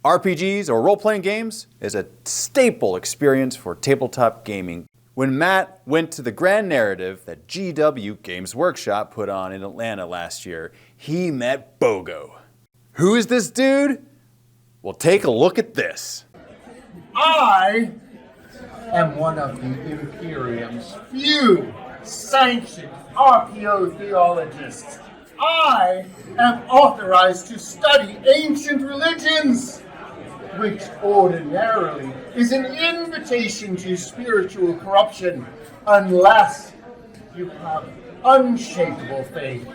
RPGs, or role-playing games, is a staple experience for tabletop gaming. When Matt went to the grand narrative that GW Games Workshop put on in Atlanta last year, he met Bogo. Who is this dude? Well, take a look at this. I am one of the Imperium's few sanctioned RPO theologians. I am authorized to study ancient religions, which ordinarily is an invitation to spiritual corruption unless you have unshakable faith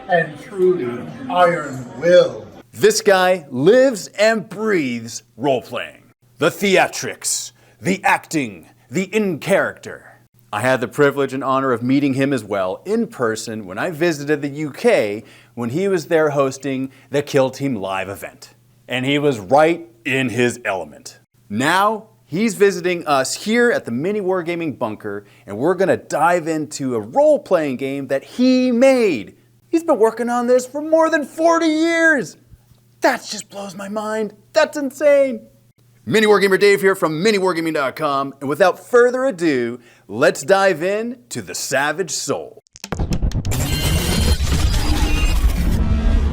and truly iron will. This guy lives and breathes role-playing. The theatrics, the acting, the in-character. I had the privilege and honor of meeting him as well in person when I visited the UK when he was there hosting the Kill Team Live event. And he was right in his element. Now, he's visiting us here at the MiniWarGaming bunker, and we're gonna dive into a role-playing game that he made. He's been working on this for more than 40 years. That just blows my mind. That's insane. MiniWarGamer Dave here from MiniWarGaming.com, and without further ado, let's dive in to the Savage Soul.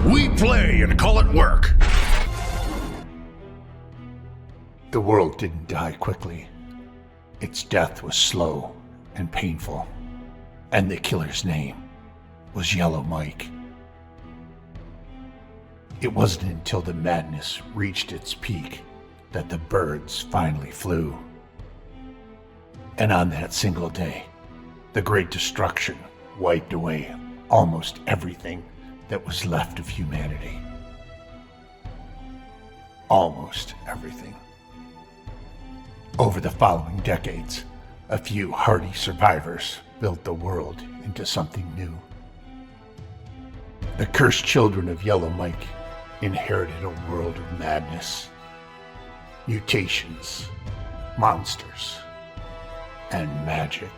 We play and call it work. The world didn't die quickly. Its death was slow and painful, and the killer's name was Yellow Mike. It wasn't until the madness reached its peak that the birds finally flew. And on that single day, the Great Destruction wiped away almost everything that was left of humanity. Almost everything. Over the following decades, a few hardy survivors built the world into something new. The cursed children of Yellow Mike inherited a world of madness, mutations, monsters, and magic.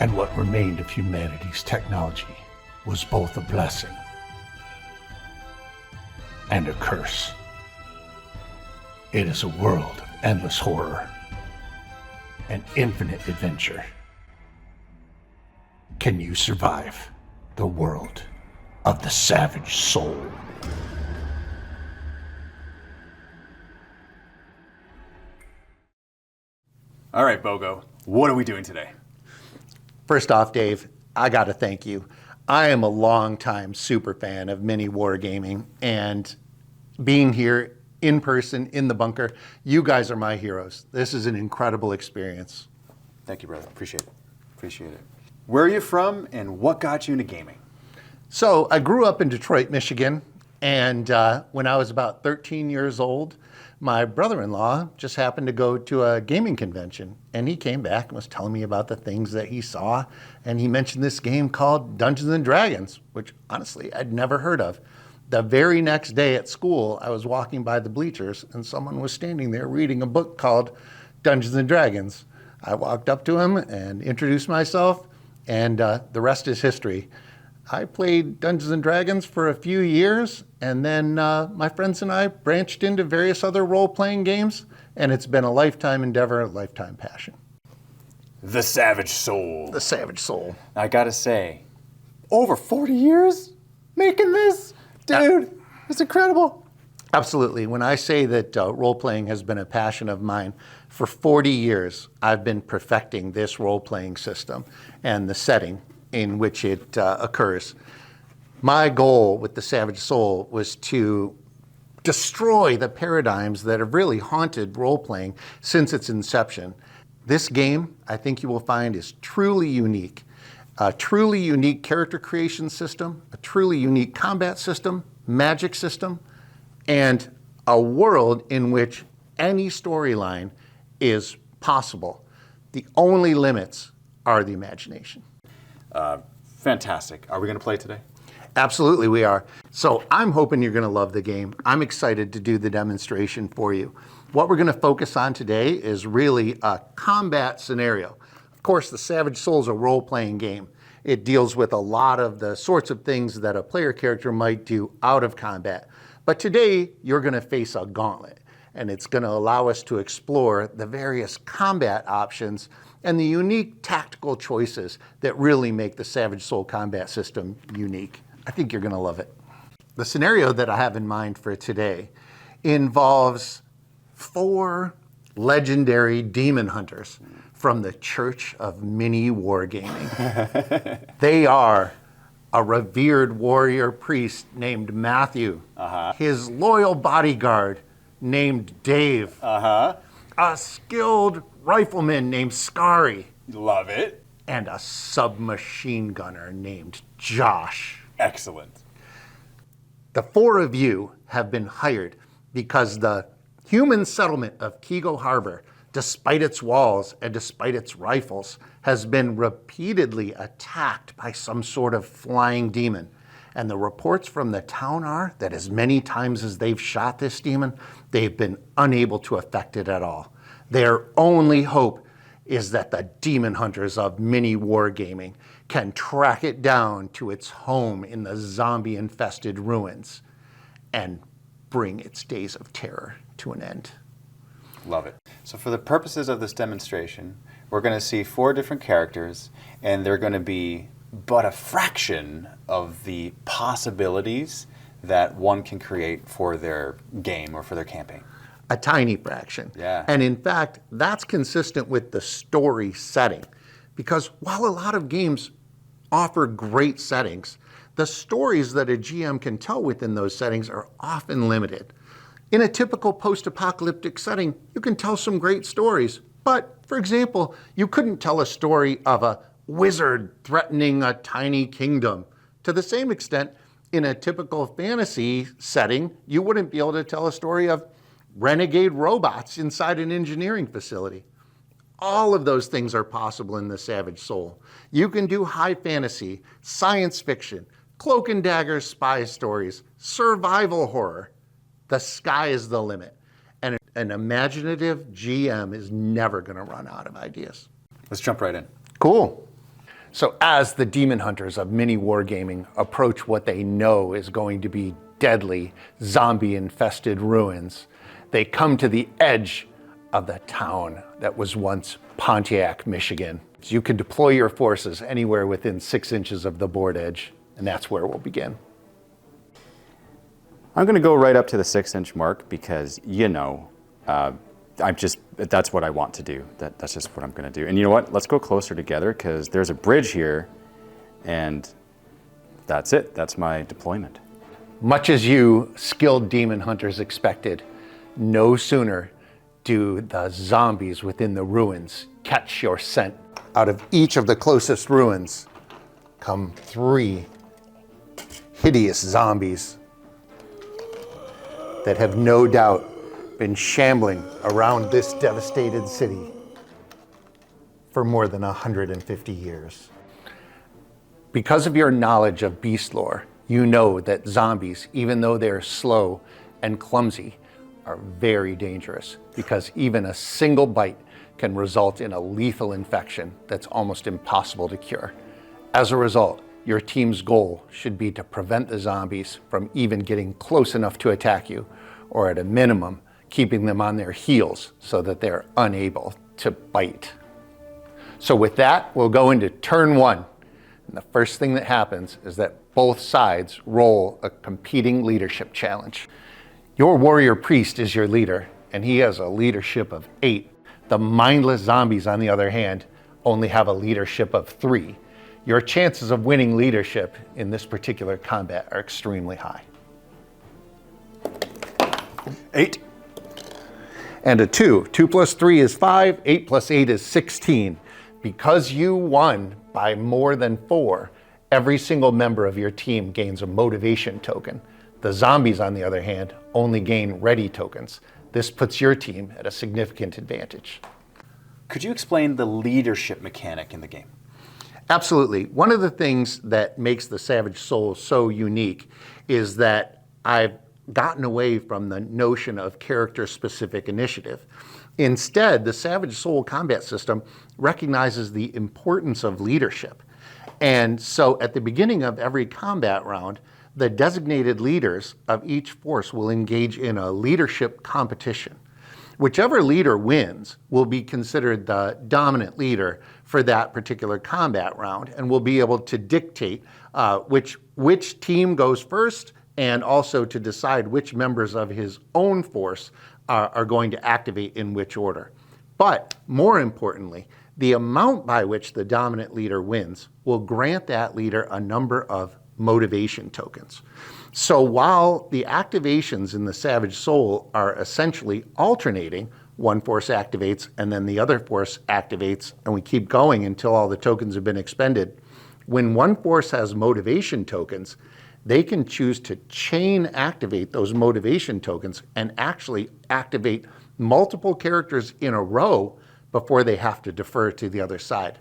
And what remained of humanity's technology was both a blessing and a curse. It is a world of endless horror and infinite adventure. Can you survive the world of the Savage Soul? All right, Bogo, what are we doing today? First off, Dave, I got to thank you. I am a longtime super fan of MiniWarGaming, and being here in person in the bunker, you guys are my heroes. This is an incredible experience. Thank you, brother. Appreciate it. Appreciate it. Where are you from, and what got you into gaming? So I grew up in Detroit, Michigan, and when I was about 13 years old, my brother-in-law just happened to go to a gaming convention, and he came back and was telling me about the things that he saw, and he mentioned this game called Dungeons and Dragons, which honestly I'd never heard of. The very next day at school, I was walking by the bleachers, and someone was standing there reading a book called Dungeons and Dragons. I walked up to him and introduced myself, and the rest is history. I played Dungeons and Dragons for a few years, and then my friends and I branched into various other role-playing games, and it's been a lifetime endeavor, a lifetime passion. The Savage Soul. The Savage Soul. I gotta say, over 40 years making this? Dude, it's incredible. Absolutely. When I say that role-playing has been a passion of mine, for 40 years I've been perfecting this role-playing system and the setting in which it occurs. My goal with the Savage Soul was to destroy the paradigms that have really haunted role-playing since its inception. This game, I think you will find, is truly unique. A truly unique character creation system, a truly unique combat system, magic system, and a world in which any storyline is possible. The only limits are the imagination. Fantastic. Are we going to play today? Absolutely we are. So I'm hoping you're going to love the game. I'm excited to do the demonstration for you. What we're going to focus on today is really a combat scenario. Of course, the Savage Soul is a role-playing game. It deals with a lot of the sorts of things that a player character might do out of combat. But today, you're going to face a gauntlet, and it's going to allow us to explore the various combat options and the unique tactical choices that really make the Savage Soul combat system unique. I think you're going to love it. The scenario that I have in mind for today involves 4 legendary demon hunters from the Church of MiniWarGaming. They are a revered warrior priest named Matthew, his loyal bodyguard named Dave, a skilled rifleman named Scary, Love it. and a submachine gunner named Josh. Excellent. The 4 of you have been hired because the human settlement of Kigo Harbor, despite its walls and despite its rifles, has been repeatedly attacked by some sort of flying demon. And the reports from the town are that as many times as they've shot this demon, they've been unable to affect it at all. Their only hope is that the demon hunters of MiniWarGaming can track it down to its home in the zombie-infested ruins and bring its days of terror to an end. Love it. So for the purposes of this demonstration, we're going to see 4 different characters, and they're going to be but a fraction of the possibilities that one can create for their game or for their campaign. A tiny fraction. Yeah. And in fact, that's consistent with the story setting. Because while a lot of games offer great settings, the stories that a GM can tell within those settings are often limited. In a typical post-apocalyptic setting, you can tell some great stories. But, for example, you couldn't tell a story of a wizard threatening a tiny kingdom. To the same extent, in a typical fantasy setting, you wouldn't be able to tell a story of renegade robots inside an engineering facility. All of those things are possible in the Savage Soul. You can do high fantasy, science fiction, cloak and dagger spy stories, survival horror. The sky is the limit. And an imaginative GM is never going to run out of ideas. Let's jump right in. Cool. So as the demon hunters of MiniWarGaming approach what they know is going to be deadly, zombie-infested ruins, they come to the edge of the town that was once Pontiac, Michigan. So you can deploy your forces anywhere within 6 inches of the board edge, and that's where we'll begin. I'm going to go right up to the 6-inch mark because, that's what I want to do. That's just what I'm going to do. And you know what? Let's go closer together because there's a bridge here, and that's it. That's my deployment. Much as you skilled demon hunters expected, no sooner do the zombies within the ruins catch your scent. Out of each of the closest ruins come 3 hideous zombies that have no doubt been shambling around this devastated city for more than 150 years. Because of your knowledge of beast lore, you know that zombies, even though they're slow and clumsy, are very dangerous because even a single bite can result in a lethal infection that's almost impossible to cure. As a result, your team's goal should be to prevent the zombies from even getting close enough to attack you, or at a minimum, keeping them on their heels so that they're unable to bite. So with that, we'll go into turn 1. And the first thing that happens is that both sides roll a competing leadership challenge. Your warrior priest is your leader, and he has a leadership of 8. The mindless zombies, on the other hand, only have a leadership of 3. Your chances of winning leadership in this particular combat are extremely high. 8. And a 2. 2 plus 3 is 5, 8 plus 8 is 16. Because you won by more than 4, every single member of your team gains a motivation token. The zombies, on the other hand, only gain ready tokens. This puts your team at a significant advantage. Could you explain the leadership mechanic in the game? Absolutely. One of the things that makes the Savage Soul so unique is that I've gotten away from the notion of character-specific initiative. Instead, the Savage Soul combat system recognizes the importance of leadership. And so at the beginning of every combat round, the designated leaders of each force will engage in a leadership competition. Whichever leader wins will be considered the dominant leader for that particular combat round and will be able to dictate which team goes first and also to decide which members of his own force are going to activate in which order. But more importantly, the amount by which the dominant leader wins will grant that leader a number of motivation tokens. So while the activations in the Savage Soul are essentially alternating, one force activates and then the other force activates, and we keep going until all the tokens have been expended. When one force has motivation tokens, they can choose to chain activate those motivation tokens and actually activate multiple characters in a row before they have to defer to the other side.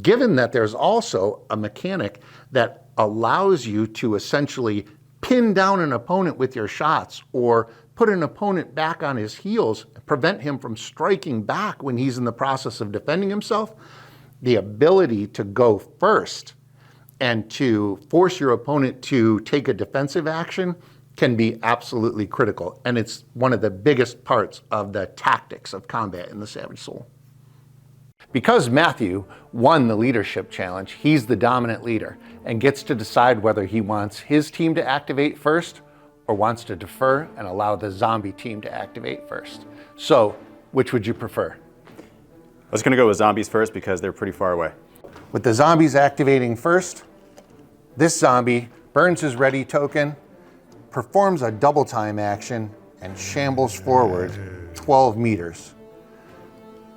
Given that there's also a mechanic that allows you to essentially pin down an opponent with your shots or put an opponent back on his heels, prevent him from striking back when he's in the process of defending himself, the ability to go first and to force your opponent to take a defensive action can be absolutely critical. And it's one of the biggest parts of the tactics of combat in the Savage Soul. Because Matthew won the leadership challenge, he's the dominant leader and gets to decide whether he wants his team to activate first or wants to defer and allow the zombie team to activate first. So, which would you prefer? I was going to go with zombies first because they're pretty far away. With the zombies activating first, this zombie burns his ready token, performs a double time action, and shambles forward 12 meters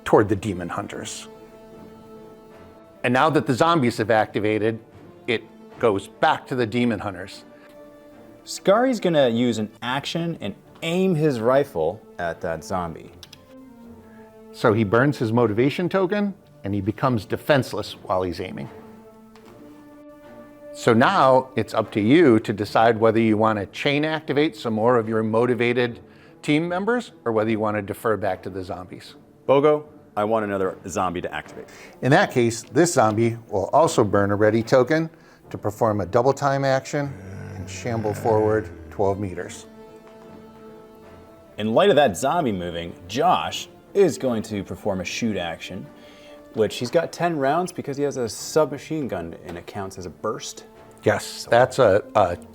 toward the demon hunters. And now that the zombies have activated, it goes back to the demon hunters. Scari's going to use an action and aim his rifle at that zombie. So he burns his motivation token and he becomes defenseless while he's aiming. So now it's up to you to decide whether you want to chain activate some more of your motivated team members or whether you want to defer back to the zombies. Bogo, I want another zombie to activate. In that case, this zombie will also burn a ready token to perform a double time action and shamble forward 12 meters. In light of that zombie moving, Josh is going to perform a shoot action, which he's got 10 rounds because he has a submachine gun and it counts as a burst. Yes, that's a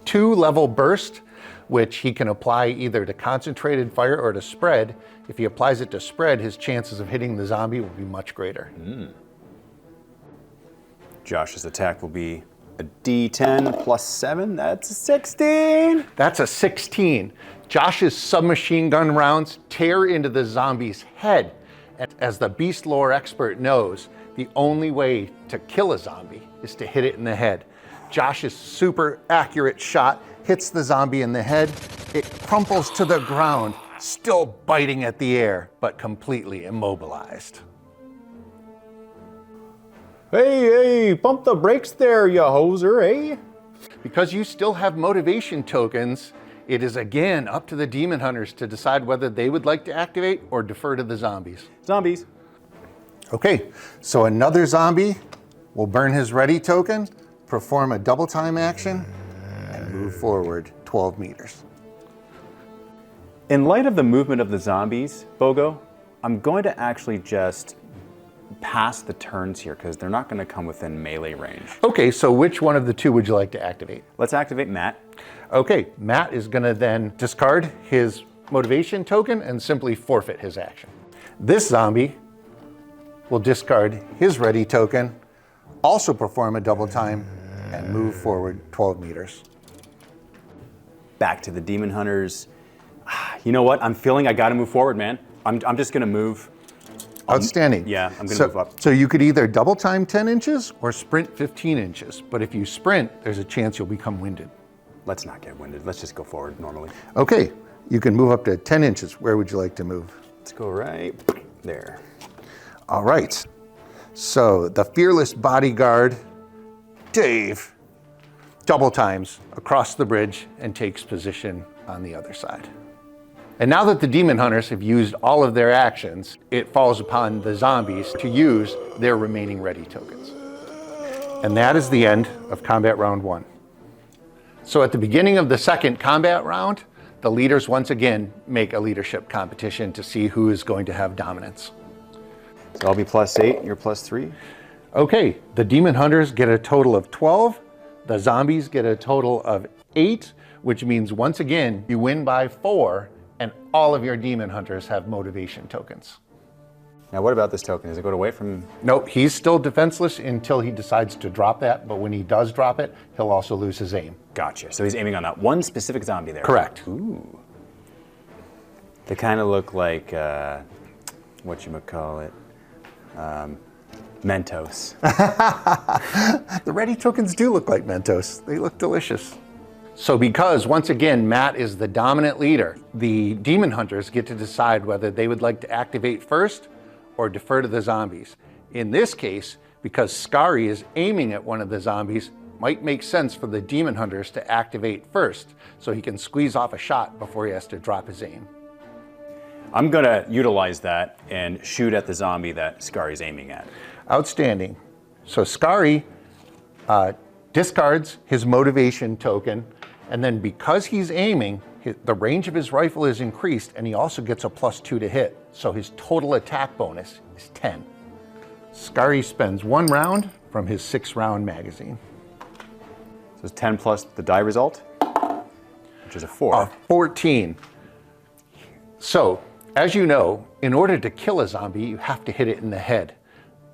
2-level burst, which he can apply either to concentrated fire or to spread. If he applies it to spread, his chances of hitting the zombie will be much greater. Josh's attack will be a D10 plus 7. That's a 16. That's a 16. Josh's submachine gun rounds tear into the zombie's head. As the beast lore expert knows, the only way to kill a zombie is to hit it in the head. Josh's super accurate shot hits the zombie in the head. It crumples to the ground, still biting at the air, but completely immobilized. Hey, pump the brakes there, you hoser, eh? Because you still have motivation tokens, it is again up to the demon hunters to decide whether they would like to activate or defer to the zombies. Zombies. Okay, so another zombie will burn his ready token, perform a double time action, and move forward 12 meters. In light of the movement of the zombies, Bogo, I'm going to actually just pass the turns here because they're not going to come within melee range. Okay, so which one of the two would you like to activate? Let's activate Matt. Okay, Matt is going to then discard his motivation token and simply forfeit his action. This zombie will discard his ready token, also perform a double time, and move forward 12 meters. Back to the demon hunters. You know what? I'm feeling I got to move forward, man. I'm just going to move. Outstanding. Yeah, I'm going to move up. So you could either double time 10 inches or sprint 15 inches. But if you sprint, there's a chance you'll become winded. Let's not get winded. Let's just go forward normally. Okay, you can move up to 10 inches. Where would you like to move? Let's go right there. All right. So the fearless bodyguard, Dave, double times across the bridge and takes position on the other side. And now that the demon hunters have used all of their actions, it falls upon the zombies to use their remaining ready tokens. And that is the end of combat round 1. So at the beginning of the second combat round, the leaders once again make a leadership competition to see who is going to have dominance. So I'll be +8, you're +3. Okay, the demon hunters get a total of 12. The zombies get a total of 8, which means once again, you win by 4, and all of your demon hunters have motivation tokens. Now what about this token? Does it go away from... Nope, he's still defenseless until he decides to drop that, but when he does drop it, he'll also lose his aim. Gotcha. So he's aiming on that one specific zombie there. Correct. Ooh. They kind of look like, whatchamacallit, Mentos. The ready tokens do look like Mentos. They look delicious. So because, once again, Matt is the dominant leader, the demon hunters get to decide whether they would like to activate first or defer to the zombies. In this case, because Skari is aiming at one of the zombies, might make sense for the demon hunters to activate first so he can squeeze off a shot before he has to drop his aim. I'm gonna utilize that and shoot at the zombie that Skari's aiming at. Outstanding. So Skari discards his motivation token, and then because he's aiming, the range of his rifle is increased, and he also gets a +2 to hit. So his total attack bonus is 10. Skari spends 1 round from his 6-round magazine. So it's 10 plus the die result, which is a 4. 14. So, as you know, in order to kill a zombie, you have to hit it in the head.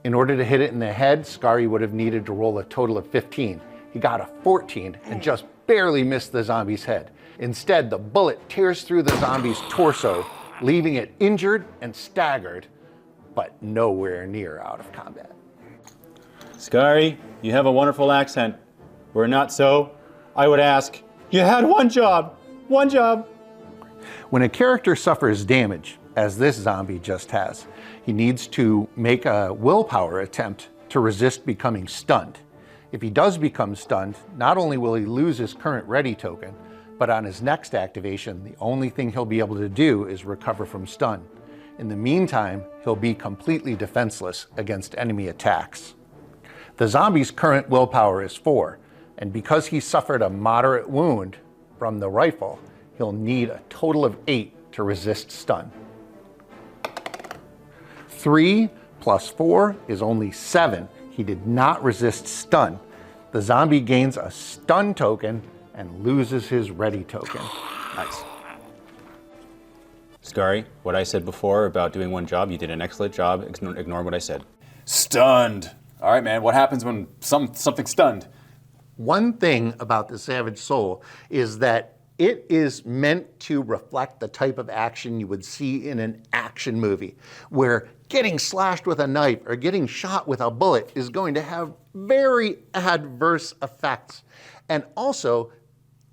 In order to hit it in the head, Skari would have needed to roll a total of 15. He got a 14 and just barely missed the zombie's head. Instead, the bullet tears through the zombie's torso, leaving it injured and staggered, but nowhere near out of combat. Skari, you have a wonderful accent. Were it not so, I would ask, you had one job. When a character suffers damage, as this zombie just has, he needs to make a willpower attempt to resist becoming stunned. If he does become stunned, not only will he lose his current ready token, but on his next activation, the only thing he'll be able to do is recover from stun. In the meantime, he'll be completely defenseless against enemy attacks. The zombie's current willpower is 4, and because he suffered a moderate wound from the rifle, he'll need a total of 8 to resist stun. 3 plus 4 is only 7. He did not resist stun. The zombie gains a stun token and loses his ready token. Nice. Skari, what I said before about doing one job, you did an excellent job. Ignore what I said. Stunned. All right, man, what happens when something's stunned? One thing about the Savage Soul is that it is meant to reflect the type of action you would see in an action movie, where getting slashed with a knife or getting shot with a bullet is going to have very adverse effects. And also,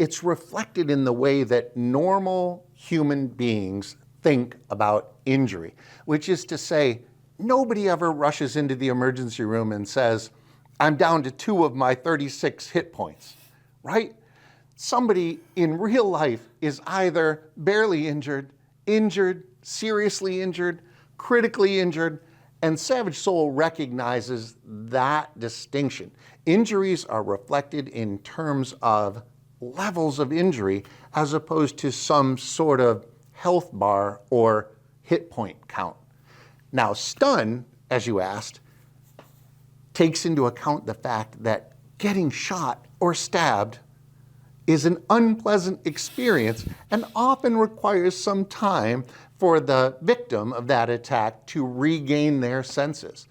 it's reflected in the way that normal human beings think about injury, which is to say, nobody ever rushes into the emergency room and says, I'm down to 2 of my 36 hit points, right? Somebody in real life is either barely injured, seriously injured, critically injured, and Savage Soul recognizes that distinction. Injuries are reflected in terms of levels of injury as opposed to some sort of health bar or hit point count. Now, stun, as you asked, takes into account the fact that getting shot or stabbed is an unpleasant experience and often requires some time for the victim of that attack to regain their senses.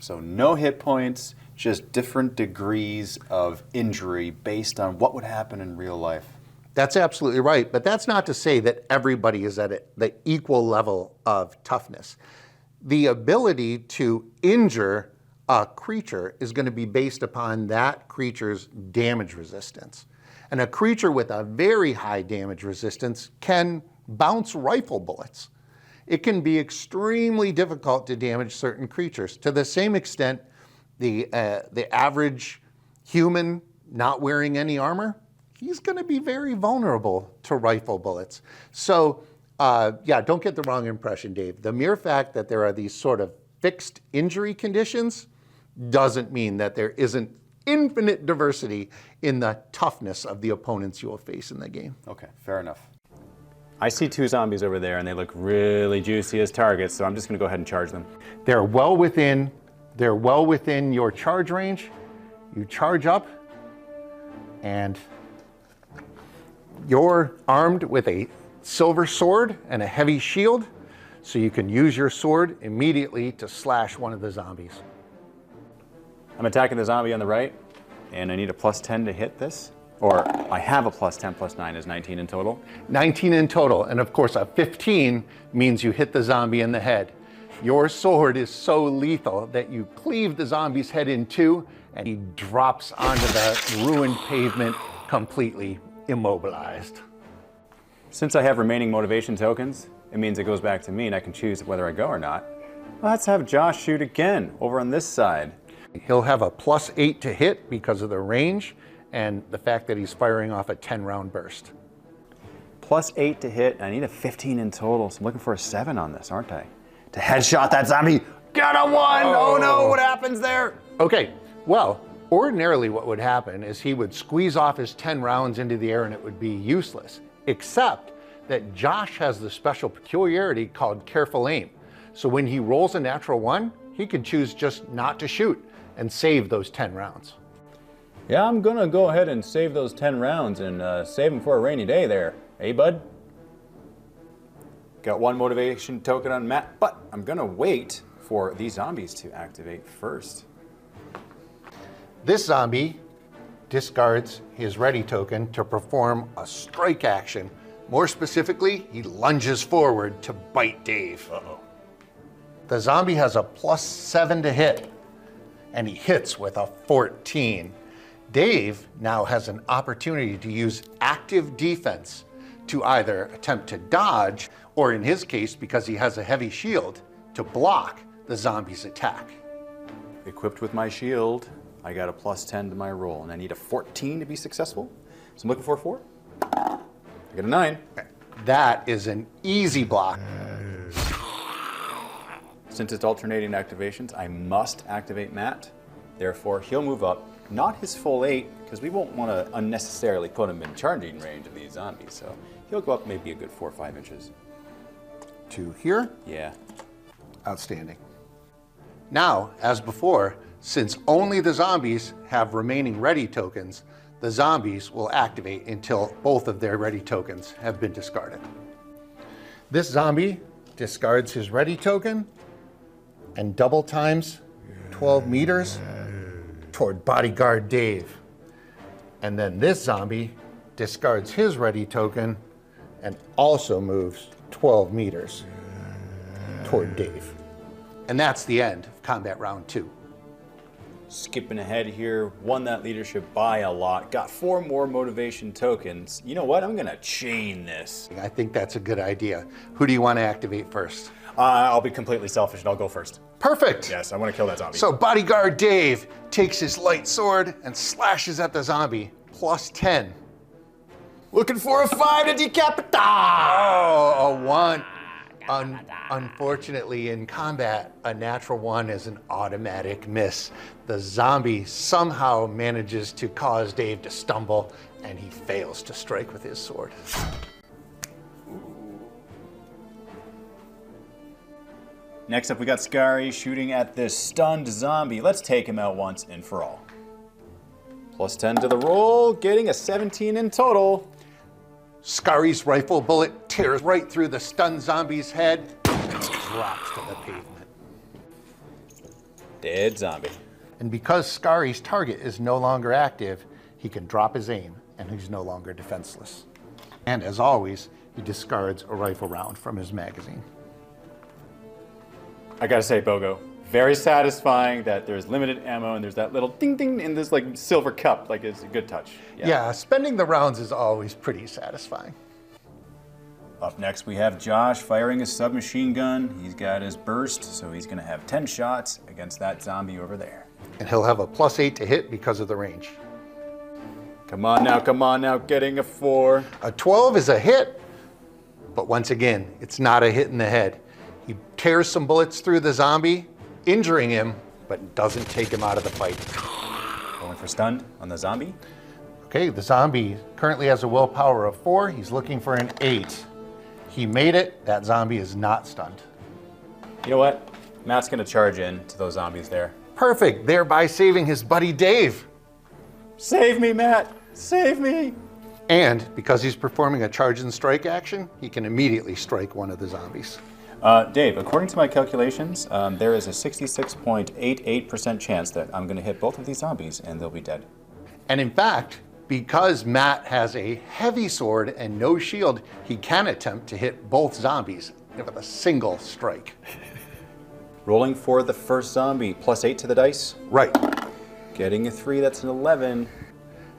So no hit points, just different degrees of injury based on what would happen in real life. That's absolutely right, but that's not to say that everybody is at the equal level of toughness. The ability to injure a creature is going to be based upon that creature's damage resistance. And a creature with a very high damage resistance can bounce rifle bullets. It can be extremely difficult to damage certain creatures. To the same extent, the average human not wearing any armor, he's going to be very vulnerable to rifle bullets. So, yeah, don't get the wrong impression, Dave. The mere fact that there are these sort of fixed injury conditions doesn't mean that there isn't infinite diversity in the toughness of the opponents you will face in the game. Okay, fair enough. I see 2 zombies over there and they look really juicy as targets, so I'm just gonna go ahead and charge them. They're well within your charge range. You charge up and you're armed with a silver sword and a heavy shield, so you can use your sword immediately to slash one of the zombies. I'm attacking the zombie on the right, and I need a +10 to hit this. Or I have a +10 + 9 is 19 in total. 19 in total, and of course a 15 means you hit the zombie in the head. Your sword is so lethal that you cleave the zombie's head in 2, and he drops onto the ruined pavement completely immobilized. Since I have remaining motivation tokens, it means it goes back to me and I can choose whether I go or not. Let's have Josh shoot again over on this side. He'll have a +8 to hit because of the range and the fact that he's firing off a 10-round burst. +8 to hit, I need a 15 in total, so I'm looking for a 7 on this, aren't I? To headshot that zombie, got a 1! Oh no, what happens there? Okay, well, ordinarily what would happen is he would squeeze off his 10 rounds into the air and it would be useless, except that Josh has the special peculiarity called careful aim. So when he rolls a natural 1, he can choose just not to shoot and save those 10 rounds. Yeah, I'm gonna go ahead and save those 10 rounds and save them for a rainy day there. Hey, bud? Got 1 motivation token on Matt, but I'm gonna wait for these zombies to activate first. This zombie discards his ready token to perform a strike action. More specifically, he lunges forward to bite Dave. Uh-oh. The zombie has a +7 to hit, and he hits with a 14. Dave now has an opportunity to use active defense to either attempt to dodge, or in his case, because he has a heavy shield, to block the zombie's attack. Equipped with my shield, I got a +10 to my roll, and I need a 14 to be successful. So I'm looking for a 4. I got a 9. That is an easy block. Since it's alternating activations, I must activate Matt. Therefore, he'll move up, not his full 8, because we won't want to unnecessarily put him in charging range of these zombies. So he'll go up maybe a good 4 or 5 inches. To here? Yeah. Outstanding. Now, as before, since only the zombies have remaining ready tokens, the zombies will activate until both of their ready tokens have been discarded. This zombie discards his ready token and double times 12 meters toward bodyguard Dave. And then this zombie discards his ready token and also moves 12 meters toward Dave. And that's the end of combat round 2. Skipping ahead here, won that leadership by a lot, got 4 more motivation tokens. You know what, I'm gonna chain this. I think that's a good idea. Who do you want to activate first? I'll be completely selfish and I'll go first. Perfect. Yes, I wanna kill that zombie. So bodyguard Dave takes his light sword and slashes at the zombie, +10. Looking for a 5 to decapitate. Oh, a 1. Unfortunately, in combat, a natural 1 is an automatic miss. The zombie somehow manages to cause Dave to stumble, and he fails to strike with his sword. Next up, we got Scary shooting at this stunned zombie. Let's take him out once and for all. +10 to the roll, getting a 17 in total. Scary's rifle bullet tears right through the stunned zombie's head and drops to the pavement. Dead zombie. And because Scary's target is no longer active, he can drop his aim and he's no longer defenseless. And as always, he discards a rifle round from his magazine. I gotta say, Bogo, very satisfying that there's limited ammo and there's that little ding ding in this like silver cup. Like it's a good touch. Yeah, spending the rounds is always pretty satisfying. Up next, we have Josh firing a submachine gun. He's got his burst, so he's gonna have 10 shots against that zombie over there. And he'll have a +8 to hit because of the range. Come on now, getting a 4. A 12 is a hit, but once again, it's not a hit in the head. He tears some bullets through the zombie, injuring him, but doesn't take him out of the fight. Going for stunned on the zombie. Okay, the zombie currently has a willpower of 4. He's looking for an 8. He made it. That zombie is not stunned. You know what? Matt's gonna charge in to those zombies there. Perfect, thereby saving his buddy Dave. Save me, Matt! Save me! And because he's performing a charge and strike action, he can immediately strike one of the zombies. Dave, according to my calculations, there is a 66.88% chance that I'm gonna hit both of these zombies and they'll be dead. And in fact, because Matt has a heavy sword and no shield, he can attempt to hit both zombies with a single strike. Rolling for the first zombie, +8 to the dice. Right. Getting a 3, that's an 11.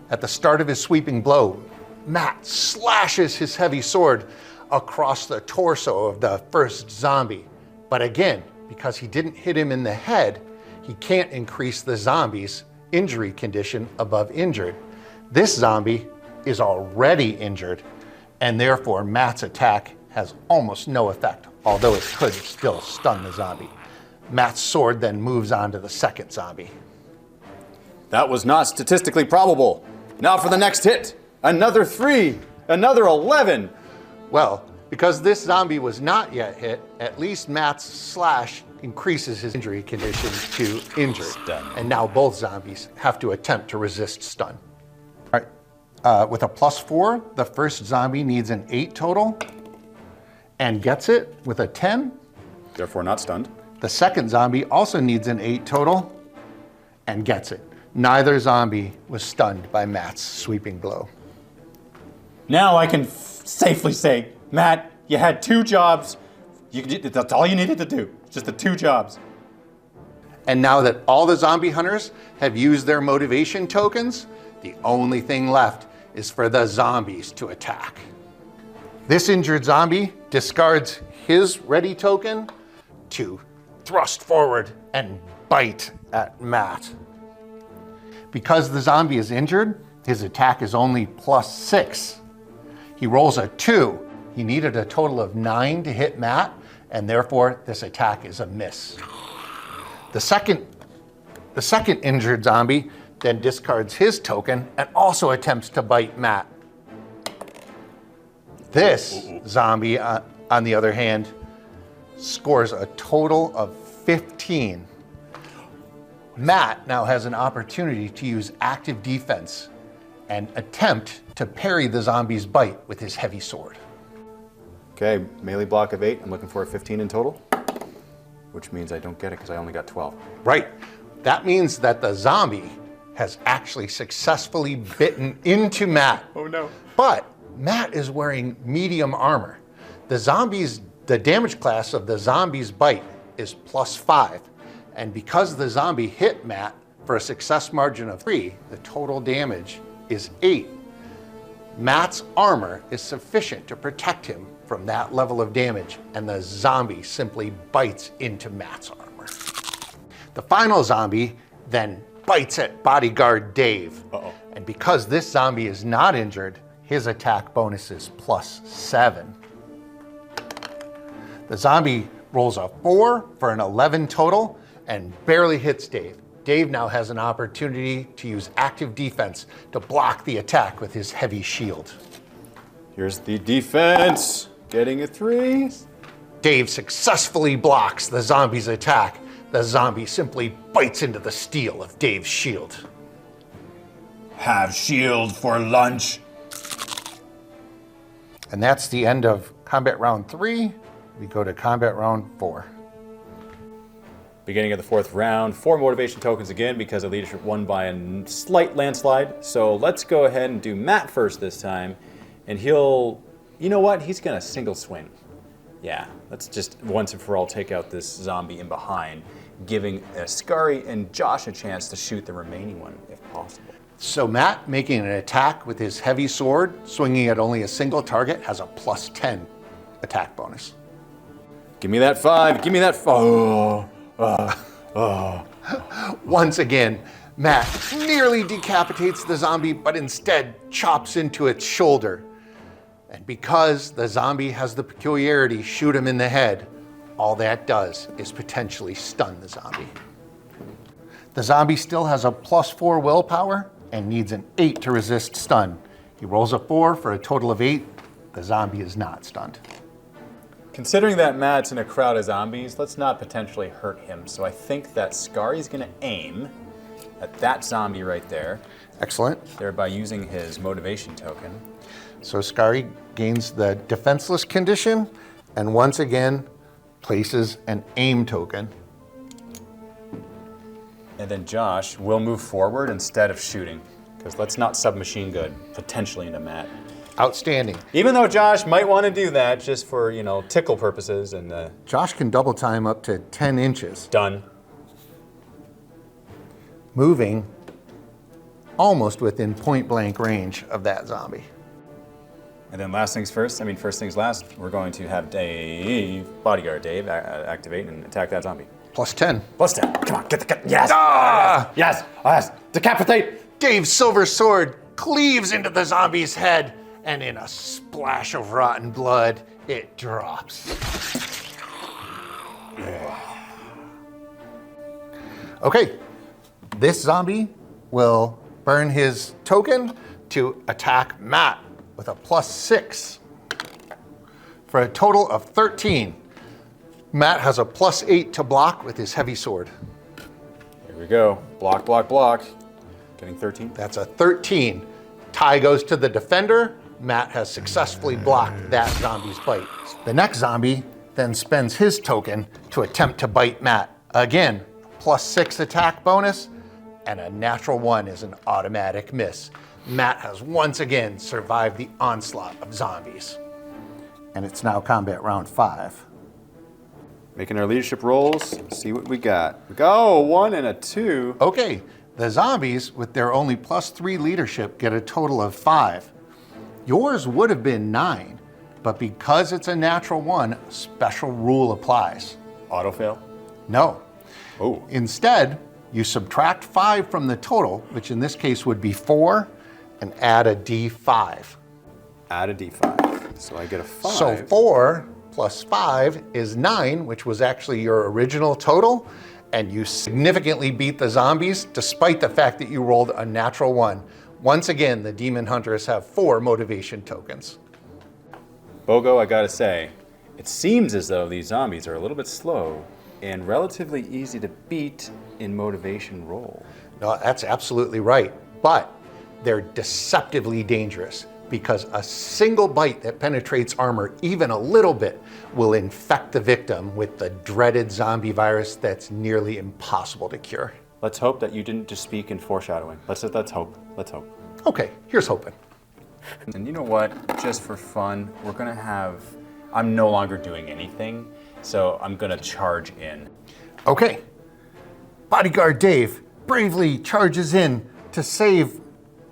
At the start of his sweeping blow, Matt slashes his heavy sword across the torso of the first zombie. But again, because he didn't hit him in the head, he can't increase the zombie's injury condition above injured. This zombie is already injured, and therefore Matt's attack has almost no effect, although it could still stun the zombie. Matt's sword then moves on to the second zombie. That was not statistically probable. Now for the next hit. Another 3, another 11. Well, because this zombie was not yet hit, at least Matt's slash increases his injury condition to injured. Stun. And now both zombies have to attempt to resist stun. All right, with a +4, the first zombie needs an 8 total and gets it with a 10. Therefore not stunned. The second zombie also needs an 8 total and gets it. Neither zombie was stunned by Matt's sweeping blow. Now I can safely say, Matt, you had 2 jobs. That's all you needed to do. Just the 2 jobs. And now that all the zombie hunters have used their motivation tokens, the only thing left is for the zombies to attack. This injured zombie discards his ready token to thrust forward and bite at Matt. Because the zombie is injured, his attack is only +6. He rolls a 2. He needed a total of 9 to hit Matt, and therefore this attack is a miss. The second injured zombie then discards his token and also attempts to bite Matt. This zombie, on the other hand, scores a total of 15. Matt now has an opportunity to use active defense and attempt to parry the zombie's bite with his heavy sword. Okay, melee block of 8. I'm looking for a 15 in total, which means I don't get it because I only got 12. Right. That means that the zombie has actually successfully bitten into Matt. Oh no. But Matt is wearing medium armor. The damage class of the zombie's bite is +5. And because the zombie hit Matt for a success margin of 3, the total damage is 8. Matt's armor is sufficient to protect him from that level of damage, and the zombie simply bites into Matt's armor. The final zombie then bites at bodyguard Dave. Uh-oh. And because this zombie is not injured, his attack bonus is +7. The zombie rolls a 4 for an 11 total and barely hits Dave. Dave now has an opportunity to use active defense to block the attack with his heavy shield. Here's the defense. Getting a 3. Dave successfully blocks the zombie's attack. The zombie simply bites into the steel of Dave's shield. Have shield for lunch. And that's the end of combat round 3. We go to combat round 4. Beginning of the 4th round, 4 motivation tokens again because the leadership won by a slight landslide. So let's go ahead and do Matt first this time. And you know what? He's gonna single swing. Yeah, let's just once and for all take out this zombie in behind, giving Ascari and Josh a chance to shoot the remaining one if possible. So Matt, making an attack with his heavy sword, swinging at only a single target, has a +10 attack bonus. Give me that 5, give me that 5. Once again, Matt nearly decapitates the zombie, but instead chops into its shoulder. And because the zombie has the peculiarity, shoot him in the head, all that does is potentially stun the zombie. The zombie still has a +4 willpower and needs an 8 to resist stun. He rolls a 4 for a total of 8. The zombie is not stunned. Considering that Matt's in a crowd of zombies, let's not potentially hurt him. So I think that Scari's gonna aim at that zombie right there, Excellent. thereby using his motivation token. So Scary gains the defenseless condition and once again places an aim token. And then Josh will move forward instead of shooting, because let's not submachine gun potentially into Matt. Outstanding. Even though Josh might want to do that just for, tickle purposes and Josh can double time up to 10 inches, done. moving almost within point blank range of that zombie. And then first things last, we're going to have Bodyguard Dave, activate and attack that zombie. +10. +10. Come on, get the gun. Yes! Yes! Decapitate! Dave's silver sword cleaves into the zombie's head, and in a splash of rotten blood, it drops. Okay, this zombie will burn his token to attack Matt with a +6 for a total of 13. Matt has a +8 to block with his heavy sword. Here we go. Block, block, block. Getting 13. That's a 13. Tie goes to the defender. Matt has successfully blocked that zombie's bite. The next zombie then spends his token to attempt to bite Matt. Again, +6 attack bonus, and a natural 1 is an automatic miss. Matt has once again survived the onslaught of zombies. And it's now combat round 5. Making our leadership rolls. See what we got. We go 1 and a 2. Okay, the zombies with their only +3 leadership get a total of 5. Yours would have been 9, but because it's a natural 1, a special rule applies. Auto fail. No. Oh. Instead, you subtract 5 from the total, which in this case would be 4, and add a D5. Add a D5. So I get a 5. So 4 plus 5 is 9, which was actually your original total, and you significantly beat the zombies despite the fact that you rolled a natural 1. Once again, the Demon Hunters have 4 motivation tokens. Bogo, I gotta say, it seems as though these zombies are a little bit slow and relatively easy to beat in motivation roll. No, that's absolutely right, but they're deceptively dangerous because a single bite that penetrates armor even a little bit will infect the victim with the dreaded zombie virus that's nearly impossible to cure. Let's hope that you didn't just speak in foreshadowing. Let's hope. Let's hope. Okay, here's hoping. And you know what? Just for fun, I'm no longer doing anything, so I'm gonna charge in. Okay. Bodyguard Dave bravely charges in to save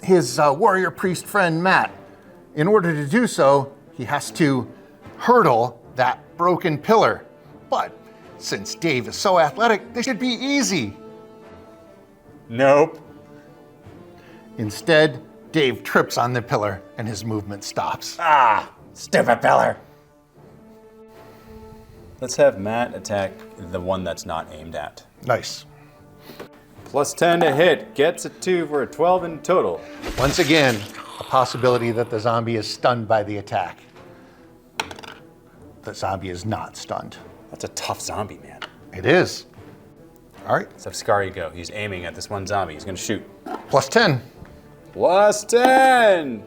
his warrior priest friend Matt. In order to do so, he has to hurdle that broken pillar. But since Dave is so athletic, this should be easy. Nope. Instead, Dave trips on the pillar and his movement stops. Ah, stupid pillar. Let's have Matt attack the one that's not aimed at. Nice. +10 to hit, gets a 2 for a 12 in total. Once again, a possibility that the zombie is stunned by the attack. The zombie is not stunned. That's a tough zombie, man. It is. All right, Let's have Scary go. He's aiming at this one zombie. He's gonna shoot. +10. +10!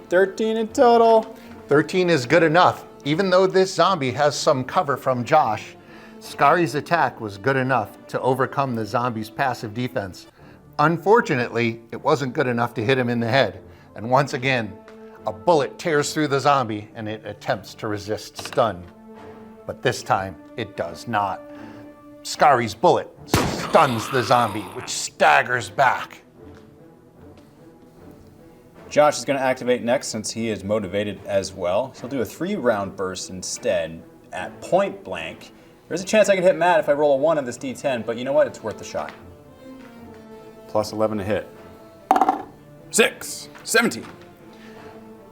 13 in total. 13 is good enough. Even though this zombie has some cover from Josh, Scari's attack was good enough to overcome the zombie's passive defense. Unfortunately, it wasn't good enough to hit him in the head. And once again, a bullet tears through the zombie and it attempts to resist stun. But this time, it does not. Scari's bullet stuns the zombie, which staggers back. Josh is gonna activate next since he is motivated as well. He'll do a 3-round burst instead at point blank. There's a chance I can hit Matt if I roll a 1 on this D10, but you know what? It's worth the shot. +11 to hit. 6, 17.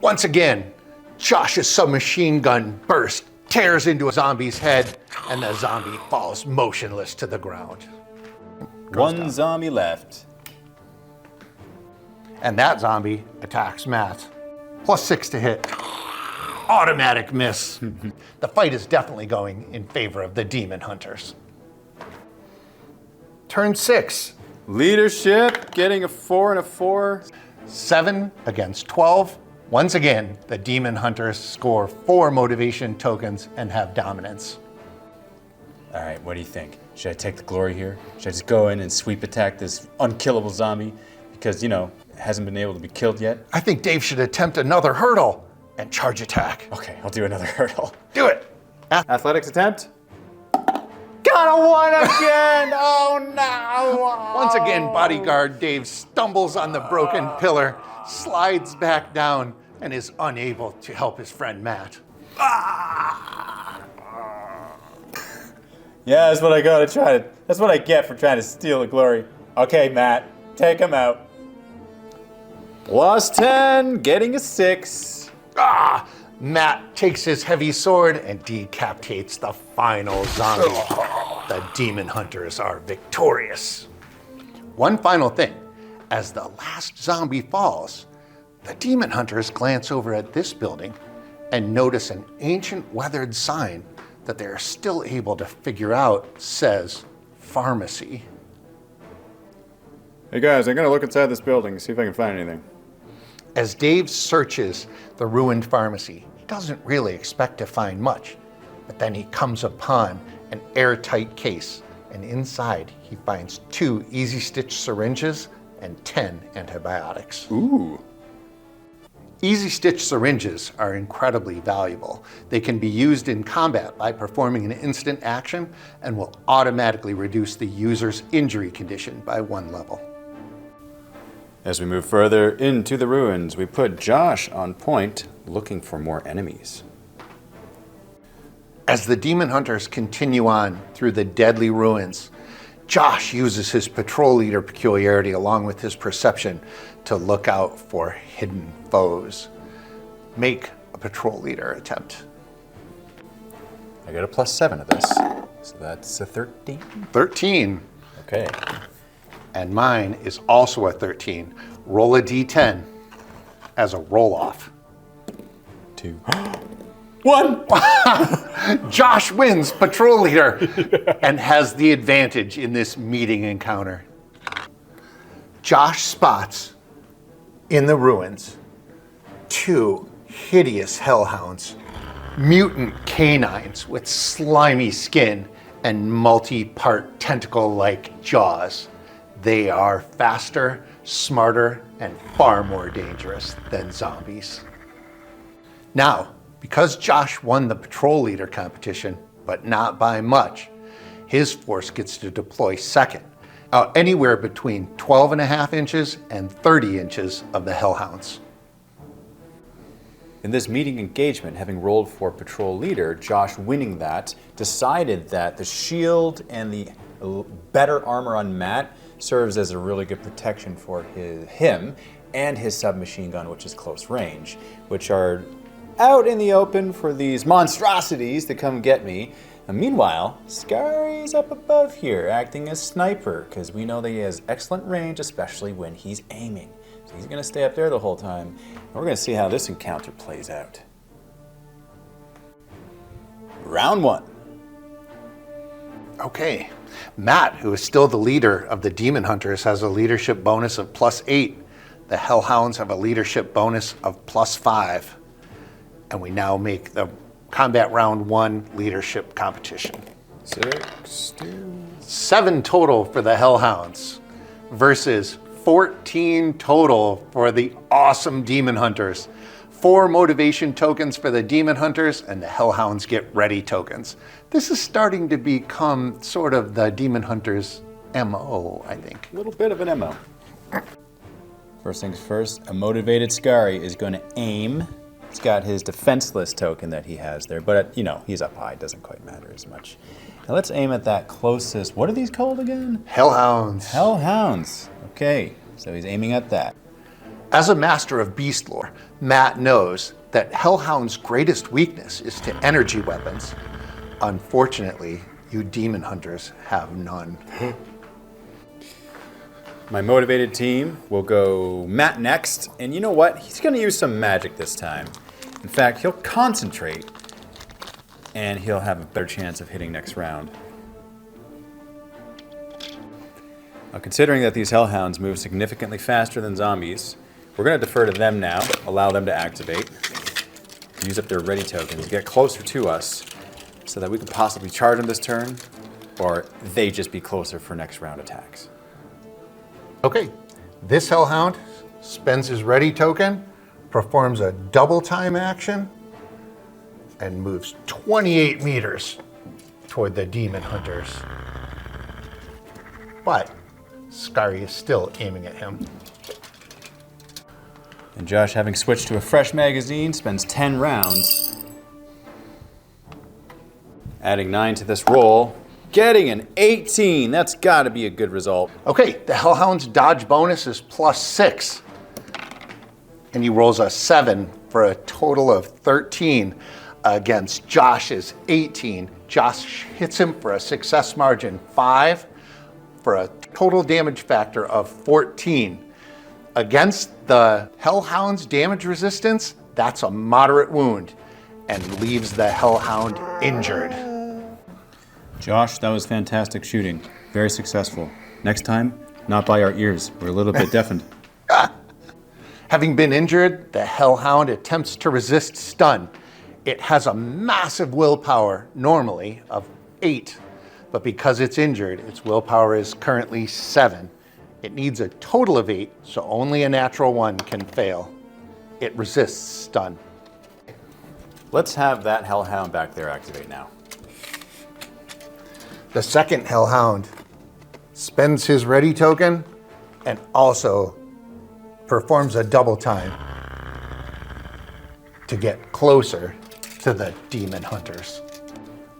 Once again, Josh's submachine gun burst, tears into a zombie's head, and the zombie falls motionless to the ground. goes One down. zombie left. And that zombie attacks Matt. +6 to hit. Automatic miss. The fight is definitely going in favor of the demon hunters. Turn 6. Leadership, getting a 4 and a 4. 7 against 12. Once again, the demon hunters score 4 motivation tokens and have dominance. All right, what do you think? Should I take the glory here? Should I just go in and sweep attack this unkillable zombie? Because, you know, it hasn't been able to be killed yet. I think Dave should attempt another hurdle and charge attack. Okay, I'll do another hurdle. Do it. Athletics attempt. Got a 1 again! Oh no! Once again, bodyguard Dave stumbles on the broken pillar, slides back down, and is unable to help his friend Matt. Yeah, that's what I gotta try to. That's what I get for trying to steal the glory. Okay, Matt, take him out. +10, getting a 6. Matt takes his heavy sword and decapitates the final zombie. The demon hunters are victorious. One final thing. As the last zombie falls, the demon hunters glance over at this building and notice an ancient weathered sign that they are still able to figure out says pharmacy. Hey guys, I'm gonna look inside this building and see if I can find anything. As Dave searches the ruined pharmacy, he doesn't really expect to find much, but then he comes upon an airtight case, and inside he finds 2 easy stitch syringes and 10 antibiotics. Ooh. Easy stitch syringes are incredibly valuable. They can be used in combat by performing an instant action and will automatically reduce the user's injury condition by 1 level. As we move further into the ruins, we put Josh on point, looking for more enemies. As the demon hunters continue on through the deadly ruins, Josh uses his patrol leader peculiarity along with his perception to look out for hidden foes. Make a patrol leader attempt. I got a +7 of this, so that's a 13. 13, Okay. and mine is also a 13. Roll a d10 as a roll-off. 2. 1! Josh wins patrol leader and has the advantage in this meeting encounter. Josh spots in the ruins 2 hideous hellhounds, mutant canines with slimy skin and multi-part tentacle-like jaws. They are faster, smarter, and far more dangerous than zombies. Now, because Josh won the patrol leader competition, but not by much, his force gets to deploy second, anywhere between 12.5 inches and 30 inches of the hellhounds. In this meeting engagement, having rolled for patrol leader, Josh winning that, decided that the shield and the better armor on Matt serves as a really good protection for him and his submachine gun, which is close range, which are out in the open for these monstrosities to come get me. And meanwhile, Scary's up above here, acting as sniper, because we know that he has excellent range, especially when he's aiming. So he's gonna stay up there the whole time. And we're gonna see how this encounter plays out. Round 1. Okay, Matt, who is still the leader of the Demon Hunters, has a leadership bonus of +8. The Hellhounds have a leadership bonus of +5. And we now make the combat round 1 leadership competition. 6, 2. 7 total for the Hellhounds versus 14 total for the awesome Demon Hunters. 4 motivation tokens for the Demon Hunters, and the Hellhounds get ready tokens. This is starting to become sort of the Demon Hunters' MO, I think. A little bit of an MO. First things first, a motivated Scary is going to aim. He's got his defenseless token that he has there, but you know, he's up high, doesn't quite matter as much. Now let's aim at that closest, what are these called again? Hellhounds. Hellhounds. Okay, so he's aiming at that. As a master of beast lore, Matt knows that Hellhound's greatest weakness is to energy weapons. Unfortunately, you Demon Hunters have none. My motivated team will go Matt next, and you know what? He's going to use some magic this time. In fact, he'll concentrate, and he'll have a better chance of hitting next round. Now, considering that these hellhounds move significantly faster than zombies, we're going to defer to them now, allow them to activate, use up their ready tokens, get closer to us, so that we could possibly charge them this turn, or they just be closer for next round attacks. Okay, this hellhound spends his ready token, performs a double time action, and moves 28 meters toward the demon hunters. But Skari is still aiming at him. And Josh, having switched to a fresh magazine, spends 10 rounds, adding 9 to this roll, getting an 18. That's got to be a good result. Okay, the hellhound's dodge bonus is +6. And he rolls a 7 for a total of 13 against Josh's 18. Josh hits him for a success margin 5 for a total damage factor of 14. Against the hellhound's damage resistance, that's a moderate wound and leaves the hellhound injured. Josh, that was fantastic shooting. Very successful. Next time, not by our ears. We're a little bit deafened. Having been injured, the hellhound attempts to resist stun. It has a massive willpower, normally, of 8. But because it's injured, its willpower is currently 7. It needs a total of 8, so only a natural 1 can fail. It resists stun. Let's have that hellhound back there activate now. The second hellhound spends his ready token and also performs a double time to get closer to the demon hunters.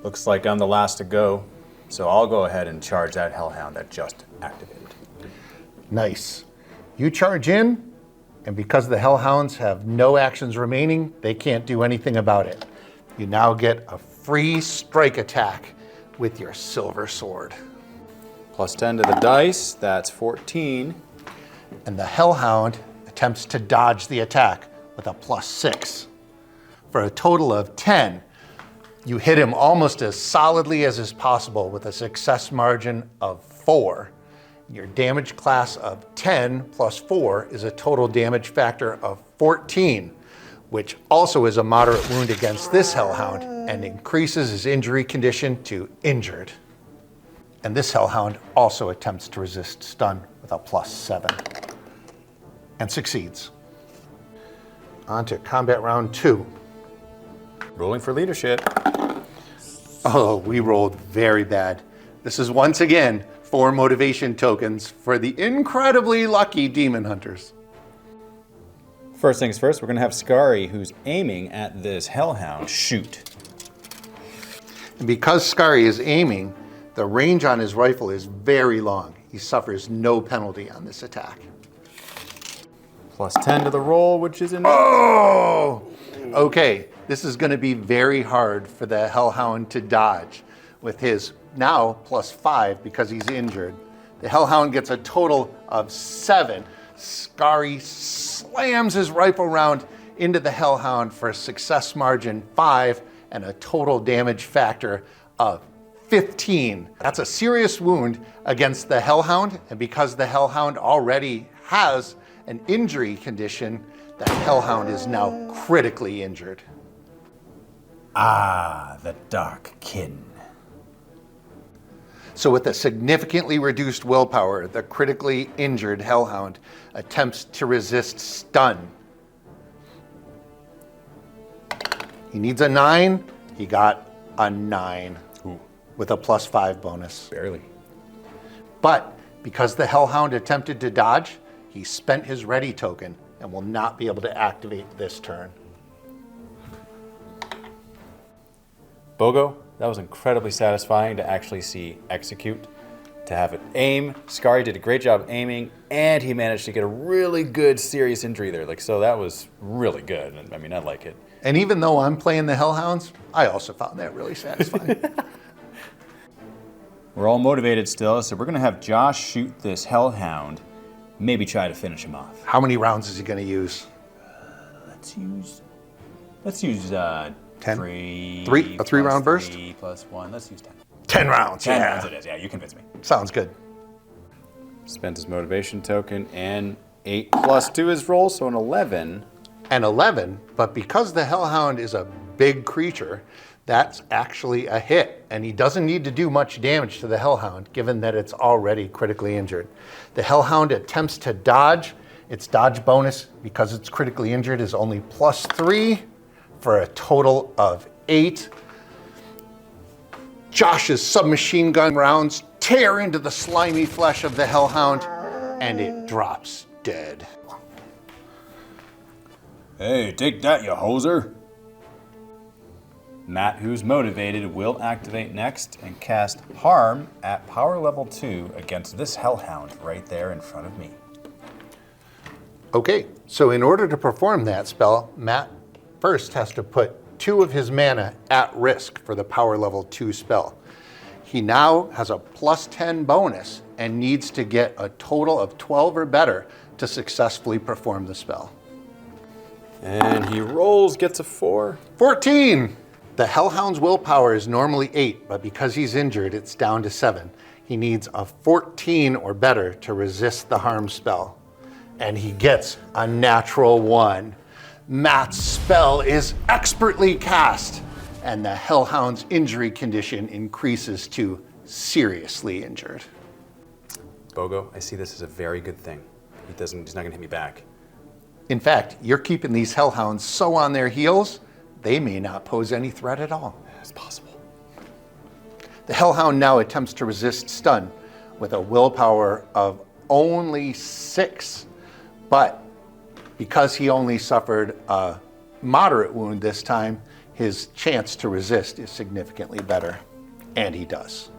Looks like I'm the last to go, so I'll go ahead and charge that hellhound that just activated. Nice. You charge in, and because the hellhounds have no actions remaining, they can't do anything about it. You now get a free strike attack with your silver sword. +10 to the dice, that's 14. And the hellhound attempts to dodge the attack with a +6. For a total of 10, you hit him almost as solidly as is possible with a success margin of 4. Your damage class of 10 plus 4 is a total damage factor of 14, which also is a moderate wound against this hellhound and increases his injury condition to injured. And this hellhound also attempts to resist stun with a +7 and succeeds. On to combat round 2. Rolling for leadership. Oh, we rolled very bad. This is once again 4 motivation tokens for the incredibly lucky demon hunters. First things first, we're going to have Skari, who's aiming at this hellhound, shoot. And because Skari is aiming, the range on his rifle is very long. He suffers no penalty on this attack. +10 to the roll, which is enough. Oh! Okay, this is going to be very hard for the hellhound to dodge with his now +5 because he's injured. The hellhound gets a total of 7. Skari slams his rifle round into the hellhound for a success margin 5 and a total damage factor of 15. That's a serious wound against the hellhound, and because the hellhound already has an injury condition, the hellhound is now critically injured. Ah, the dark kin. So with a significantly reduced willpower, the critically injured hellhound attempts to resist stun. He needs a 9. He got a 9. Ooh. With a +5 bonus. Barely. But because the hellhound attempted to dodge, he spent his ready token and will not be able to activate this turn. Bogo, that was incredibly satisfying to actually see execute, to have it aim. Skari did a great job aiming, and he managed to get a really good serious injury there. So that was really good. I mean, I like it. And even though I'm playing the hellhounds, I also found that really satisfying. We're all motivated still, so we're going to have Josh shoot this hellhound. maybe try to finish him off. How many rounds is he going to use? Let's use 10? three. A 3-round burst? 3 plus 1. Let's use 10. 10 rounds, 10 yeah. rounds it is. Yeah, you convinced me. Sounds good. Spent his motivation token, and 8 plus 2 is roll, so an 11. An 11, but because the hellhound is a big creature, that's actually a hit, and he doesn't need to do much damage to the hellhound, given that it's already critically injured. The hellhound attempts to dodge. Its dodge bonus, because it's critically injured, is only +3 for a total of 8. Josh's submachine gun rounds tear into the slimy flesh of the hellhound, and it drops dead. Hey, take that, you hoser. Matt, who's motivated, will activate next and cast Harm at power level 2 against this hellhound right there in front of me. Okay, so in order to perform that spell, Matt first has to put 2 of his mana at risk for the power level 2 spell. He now has a +10 bonus and needs to get a total of 12 or better to successfully perform the spell. And he rolls, gets a 4. 14! The hellhound's willpower is normally 8, but because he's injured, it's down to 7. He needs a 14 or better to resist the harm spell. And he gets a natural 1. Matt's spell is expertly cast, and the hellhound's injury condition increases to seriously injured. Bogo, I see this as a very good thing. He's not gonna hit me back. In fact, you're keeping these hellhounds so on their heels, they may not pose any threat at all. It's possible. The hellhound now attempts to resist stun with a willpower of only 6, but because he only suffered a moderate wound this time, his chance to resist is significantly better, and he does.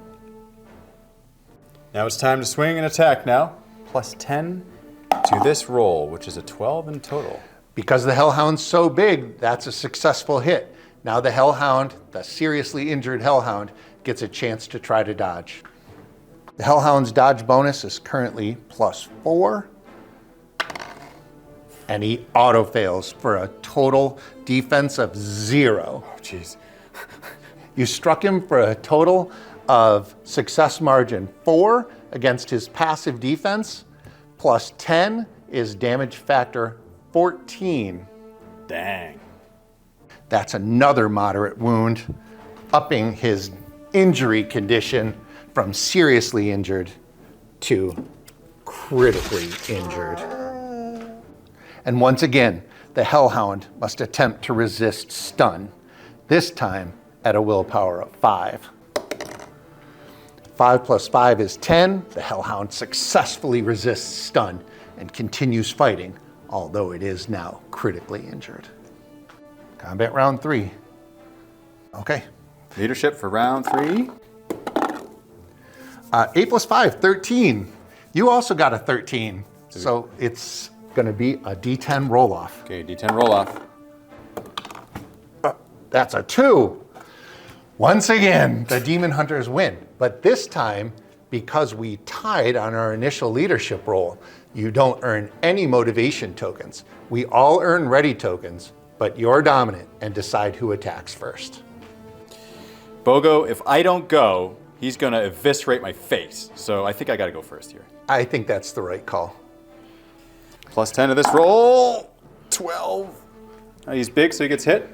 Now it's time to swing and attack now. +10 to this roll, which is a 12 in total. Because the hellhound's so big, that's a successful hit. Now the hellhound, the seriously injured hellhound, gets a chance to try to dodge. The hellhound's dodge bonus is currently +4, and he auto fails for a total defense of 0. Oh, jeez. You struck him for a total of success margin 4 against his passive defense, +10 is damage factor 14. Dang. That's another moderate wound, upping his injury condition from seriously injured to critically injured. And once again, the hellhound must attempt to resist stun, this time at a willpower of 5. 5 plus 5 is 10. The hellhound successfully resists stun and continues fighting, although it is now critically injured. Combat round 3. Okay. Leadership for round 3. 8 plus 5, 13. You also got a 13, so it's going to be a D10 roll-off. Okay, D10 roll-off. That's a 2. Once again, the Demon Hunters win. But this time, because we tied on our initial leadership roll, you don't earn any motivation tokens. We all earn ready tokens, but you're dominant and decide who attacks first. Bogo, if I don't go, he's gonna eviscerate my face. So I think I gotta go first here. I think that's the right call. +10 to this roll. 12. He's big, so he gets hit.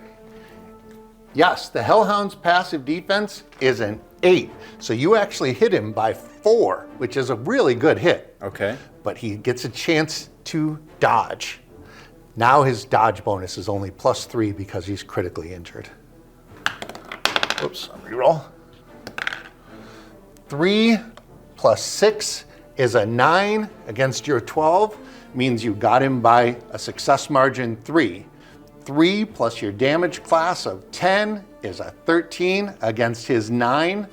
Yes, the Hellhound's passive defense is an 8. So you actually hit him by 4, which is a really good hit. Okay. But he gets a chance to dodge. Now his dodge bonus is only +3 because he's critically injured. Oops, reroll. 3 plus 6 is a 9 against your 12, means you got him by a success margin 3. 3 plus your damage class of 10 is a 13 against his 9.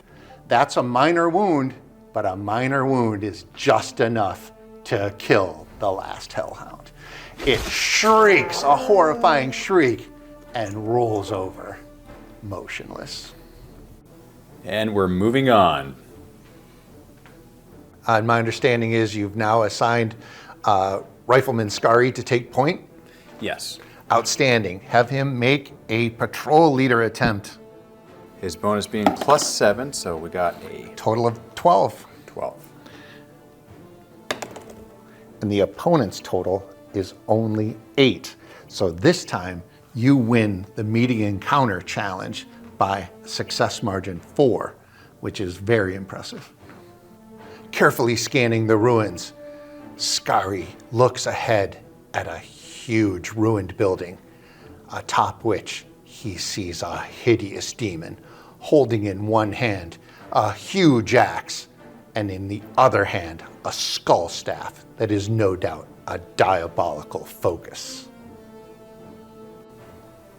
That's a minor wound, but a minor wound is just enough to kill the last Hellhound. It shrieks a horrifying shriek and rolls over, motionless. And we're moving on. My understanding is you've now assigned Rifleman Scary to take point. Yes. Outstanding. Have him make a patrol leader attempt. His bonus being +7, so we got a Total of 12. 12. And the opponent's total is only 8. So this time, you win the meeting encounter challenge by success margin 4, which is very impressive. Carefully scanning the ruins, Scary looks ahead at a huge ruined building, atop which he sees a hideous demon holding in one hand a huge axe, and in the other hand a skull staff that is no doubt a diabolical focus.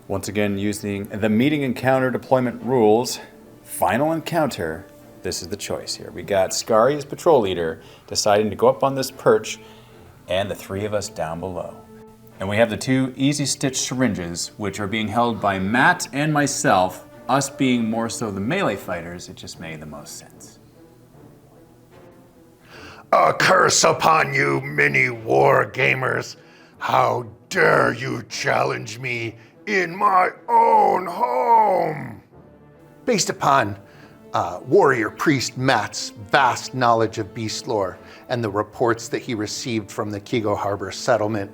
Once again, using the meeting encounter deployment rules, final encounter, this is the choice here. We got Scary as patrol leader, deciding to go up on this perch, and the 3 of us down below. And we have the 2 easy stitch syringes, which are being held by Matt and myself. Us being more so the melee fighters, it just made the most sense. A curse upon you, MiniWarGamers. How dare you challenge me in my own home? Based upon warrior priest Matt's vast knowledge of beast lore and the reports that he received from the Kigo Harbor settlement,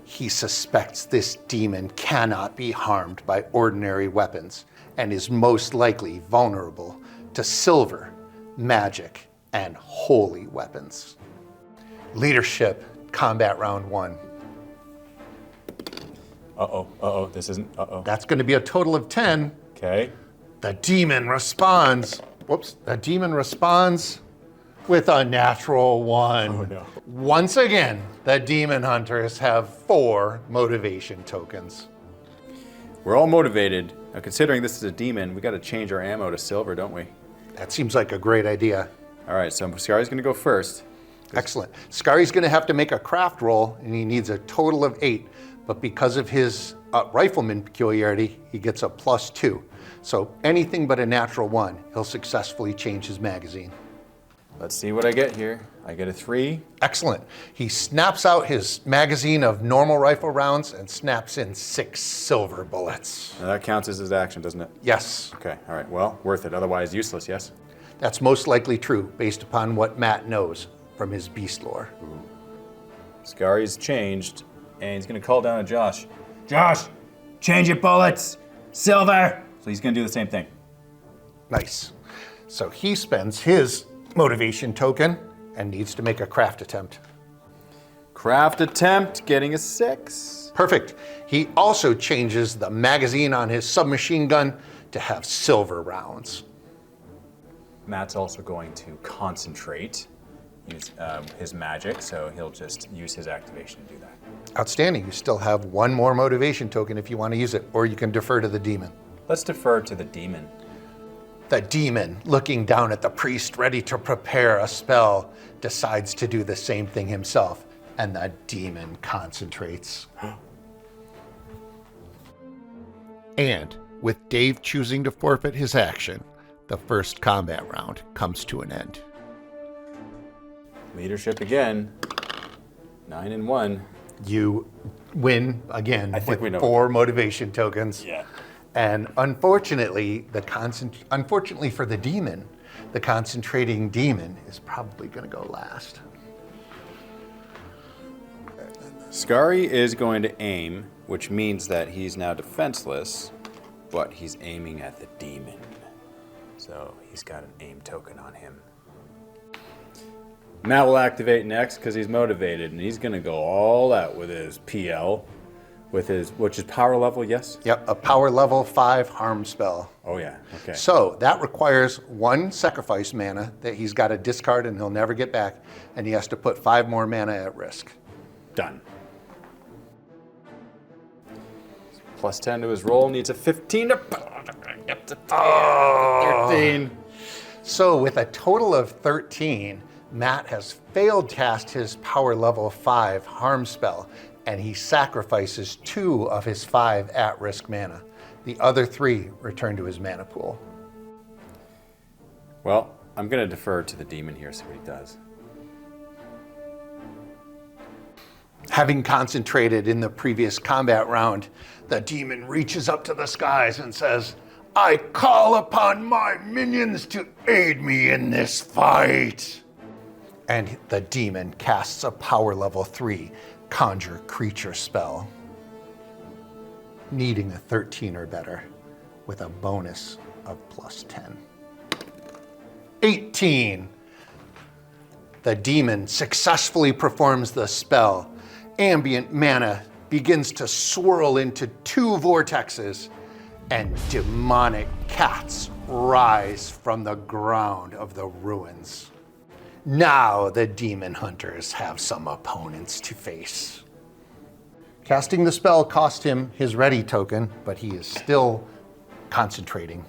he suspects this demon cannot be harmed by ordinary weapons and is most likely vulnerable to silver, magic, and holy weapons. Leadership, combat round 1. This isn't, That's going to be a total of 10. Okay. The demon responds. The demon responds with a natural 1. Oh no. Once again, the demon hunters have 4 motivation tokens. We're all motivated. Now, considering this is a demon, we got to change our ammo to silver, don't we? That seems like a great idea. All right, so Scary's going to go first. Excellent. Scary's going to have to make a craft roll, and he needs a total of 8. But because of his rifleman peculiarity, he gets a +2. So anything but a natural 1, he'll successfully change his magazine. Let's see what I get here. I get a 3. Excellent. He snaps out his magazine of normal rifle rounds and snaps in 6 silver bullets. Now that counts as his action, doesn't it? Yes, Okay, all right, well, worth it. Otherwise, useless, yes? that's most likely true based upon what Matt knows from his beast lore. Scary's changed, and he's going to call down to Josh. Josh, change your bullets. Silver. So he's going to do the same thing. Nice. So he spends his motivation token and needs to make a craft attempt. Craft attempt, getting a 6. Perfect. He also changes the magazine on his submachine gun to have silver rounds. Matt's also going to concentrate, use his magic, so he'll just use his activation to do that. Outstanding. You still have 1 more motivation token if you want to use it, or you can defer to the demon. Let's defer to the demon. The demon, looking down at the priest ready to prepare a spell, decides to do the same thing himself, and the demon concentrates. And with Dave choosing to forfeit his action, the first combat round comes to an end. Leadership again. 9 and 1. You win again I think with we know. 4 motivation tokens. Yeah. And unfortunately, unfortunately for the demon, the concentrating demon is probably going to go last. Scary is going to aim, which means that he's now defenseless, but he's aiming at the demon. So he's got an aim token on him. Matt will activate next because he's motivated, and he's going to go all out with his PL, which is power level, yes? Yep, a power level 5 harm spell. Oh yeah, okay. So that requires 1 sacrifice mana that he's got to discard and he'll never get back, and he has to put 5 more mana at risk. Done. Plus 10 to his roll, needs a 15 to... Get to 13. So with a total of 13, Matt has failed cast his power level 5 harm spell, and he sacrifices 2 of his 5 at-risk mana. The other 3 return to his mana pool. Well, I'm going to defer to the demon here, see what he does. Having concentrated in the previous combat round, the demon reaches up to the skies and says, "I call upon my minions to aid me in this fight." And the demon casts a power level 3 conjure creature spell, needing a 13 or better with a bonus of +10. 18. The demon successfully performs the spell. Ambient mana begins to swirl into 2 vortexes, and demonic cats rise from the ground of the ruins. Now the demon hunters have some opponents to face. Casting the spell cost him his ready token, but he is still concentrating.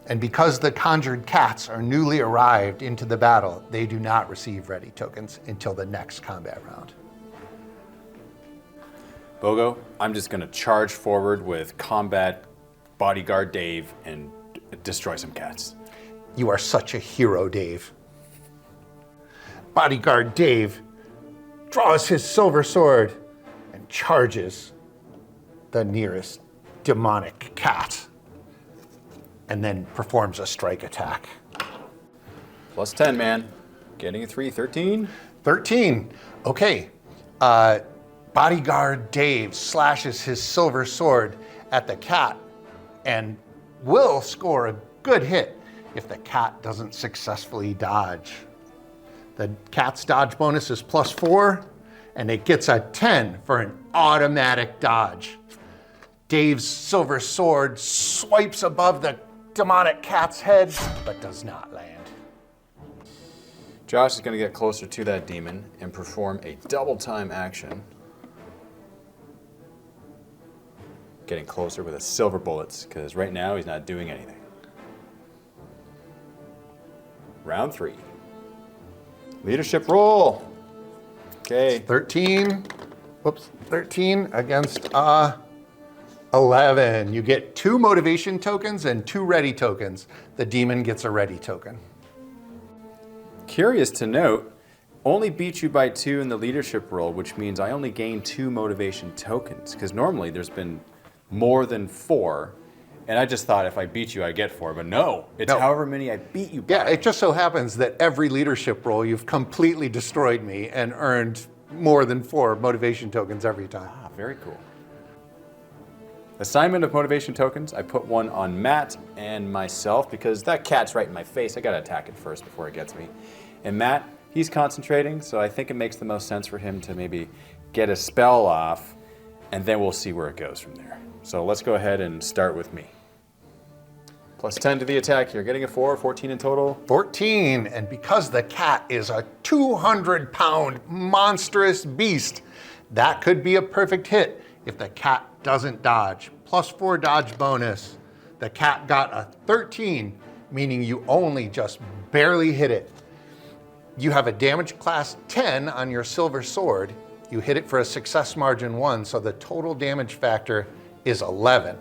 And because the conjured cats are newly arrived into the battle, they do not receive ready tokens until the next combat round. Bogo, I'm just going to charge forward with combat bodyguard Dave and destroy some cats. You are such a hero, Dave. Bodyguard Dave draws his silver sword and charges the nearest demonic cat, and then performs a strike attack. +10, man. Getting a 3, 13. 13. Okay. Bodyguard Dave slashes his silver sword at the cat and will score a good hit if the cat doesn't successfully dodge. The cat's dodge bonus is +4, and it gets a 10 for an automatic dodge. Dave's silver sword swipes above the demonic cat's head, but does not land. Josh is going to get closer to that demon and perform a double time action. Getting closer with his silver bullets, because right now he's not doing anything. Round 3. Leadership roll. Okay. 13 against 11. You get 2 motivation tokens and 2 ready tokens. The demon gets a ready token. Curious to note, only beat you by 2 in the leadership roll, which means I only gain 2 motivation tokens, because normally there's been more than 4, and I just thought if I beat you, I get 4, but no, it's however many I beat you by. Yeah, it just so happens that every leadership roll, you've completely destroyed me and earned more than 4 motivation tokens every time. Ah, very cool. Assignment of motivation tokens, I put one on Matt and myself because that cat's right in my face. I gotta attack it first before it gets me. And Matt, he's concentrating, so I think it makes the most sense for him to maybe get a spell off, and then we'll see where it goes from there. So let's go ahead and start with me. +10 to the attack here, getting a 4, 14 in total. 14, and because the cat is a 200-pound monstrous beast, that could be a perfect hit if the cat doesn't dodge. +4 dodge bonus. The cat got a 13, meaning you only just barely hit it. You have a damage class 10 on your silver sword. You hit it for a success margin 1, so the total damage factor is 11.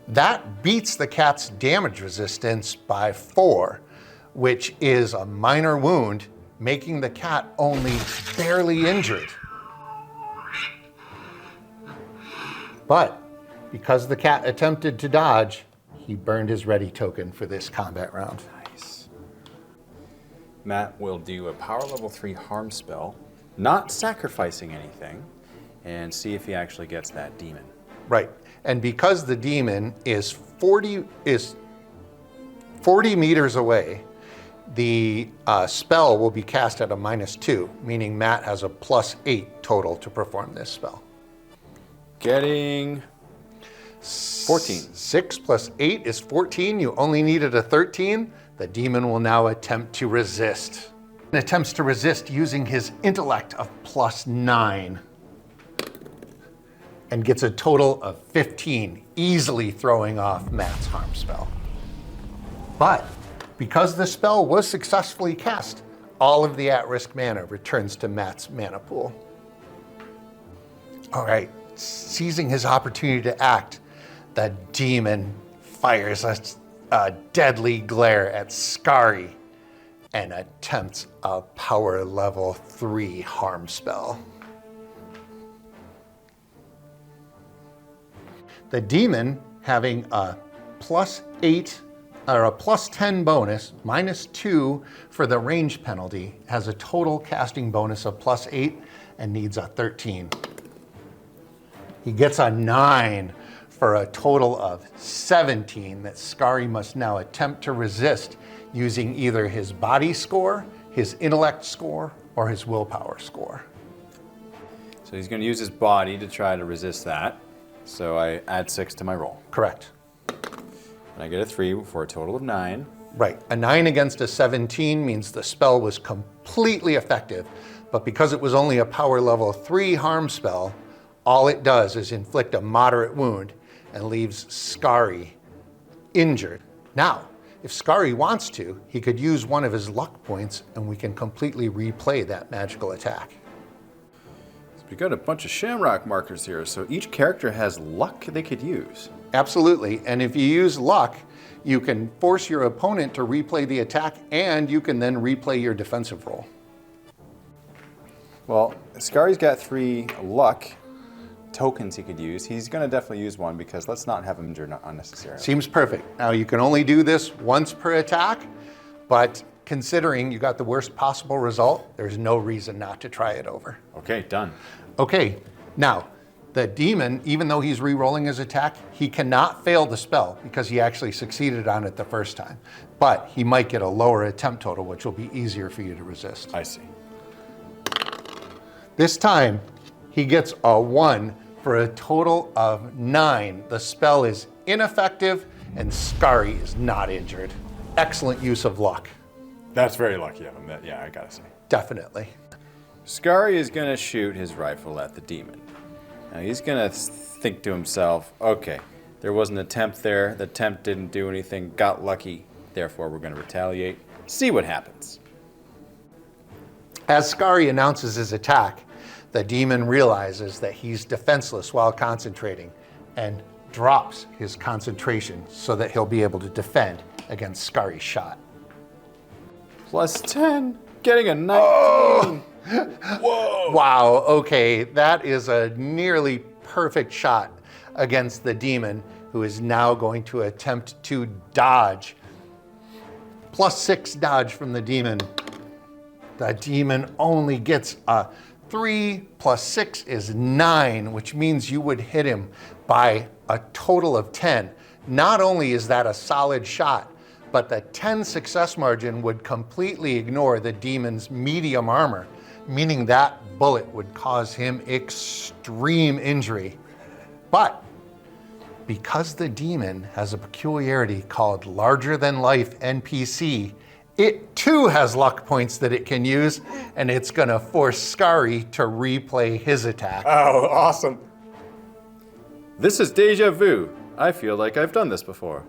That beats the cat's damage resistance by 4, which is a minor wound, making the cat only barely injured. But because the cat attempted to dodge, he burned his ready token for this combat round. Nice. Matt will do a power level 3 harm spell, not sacrificing anything, and see if he actually gets that demon. Right, and because the demon is 40 meters away, the spell will be cast at a -2, meaning Matt has a +8 total to perform this spell. Getting 14. 6 + 8 is 14. You only needed a 13. The demon will now attempt to resist. He attempts to resist using his intellect of +9 and gets a total of 15, easily throwing off Matt's harm spell. But because the spell was successfully cast, all of the at-risk mana returns to Matt's mana pool. All right, seizing his opportunity to act, the demon fires a deadly glare at Skari and attempts a power level 3 harm spell. The demon, having a +8 or a +10 bonus, -2 for the range penalty, has a total casting bonus of +8 and needs a 13. He gets a 9 for a total of 17 that Skari must now attempt to resist using either his body score, his intellect score, or his willpower score. So he's going to use his body to try to resist that. So I add 6 to my roll. Correct. And I get a 3 for a total of 9. Right. A 9 against a 17 means the spell was completely effective, but because it was only a power level 3 harm spell, all it does is inflict a moderate wound and leaves Skari injured. Now, if Skari wants to, he could use one of his luck points and we can completely replay that magical attack. So we got a bunch of shamrock markers here, so each character has luck they could use. Absolutely, and if you use luck, you can force your opponent to replay the attack and you can then replay your defensive roll. Well, Skari's got 3 luck tokens he could use. He's going to definitely use one because let's not have him injured unnecessarily. Seems perfect. Now you can only do this once per attack, but considering you got the worst possible result, there's no reason not to try it over. Okay, done. Okay, now the demon, even though he's re-rolling his attack, he cannot fail the spell because he actually succeeded on it the first time. But he might get a lower attempt total, which will be easier for you to resist. I see. This time, he gets a 1 for a total of 9. The spell is ineffective and Skari is not injured. Excellent use of luck. That's very lucky of him. Yeah, I gotta say. Definitely. Skari is going to shoot his rifle at the demon. Now he's going to think to himself, okay, there was an attempt there. The attempt didn't do anything, got lucky. Therefore, we're going to retaliate. See what happens. As Skari announces his attack, the demon realizes that he's defenseless while concentrating and drops his concentration so that he'll be able to defend against Skari's shot. Plus 10, getting a 19. Oh! Whoa! Wow, okay, that is a nearly perfect shot against the demon, who is now going to attempt to dodge. Plus 6 dodge from the demon. The demon only gets a 3 plus 6 is 9, which means you would hit him by a total of 10. Not only is that a solid shot, but the 10 success margin would completely ignore the demon's medium armor, meaning that bullet would cause him extreme injury. But because the demon has a peculiarity called larger than life NPC, it too has luck points that it can use, and it's gonna force Skari to replay his attack. Oh, awesome. This is deja vu. I feel like I've done this before.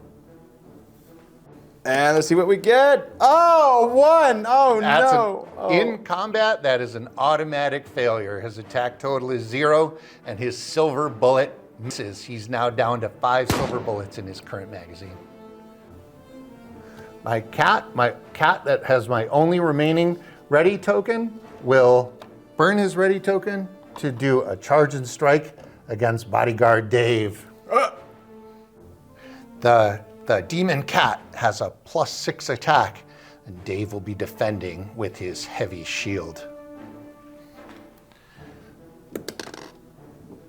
And let's see what we get. Oh, 1. Oh, That's no. In combat, that is an automatic failure. His attack total is 0, and his silver bullet misses. He's now down to 5 silver bullets in his current magazine. My cat that has my only remaining ready token will burn his ready token to do a charge and strike against bodyguard Dave. The demon cat has a plus 6 attack, and Dave will be defending with his heavy shield.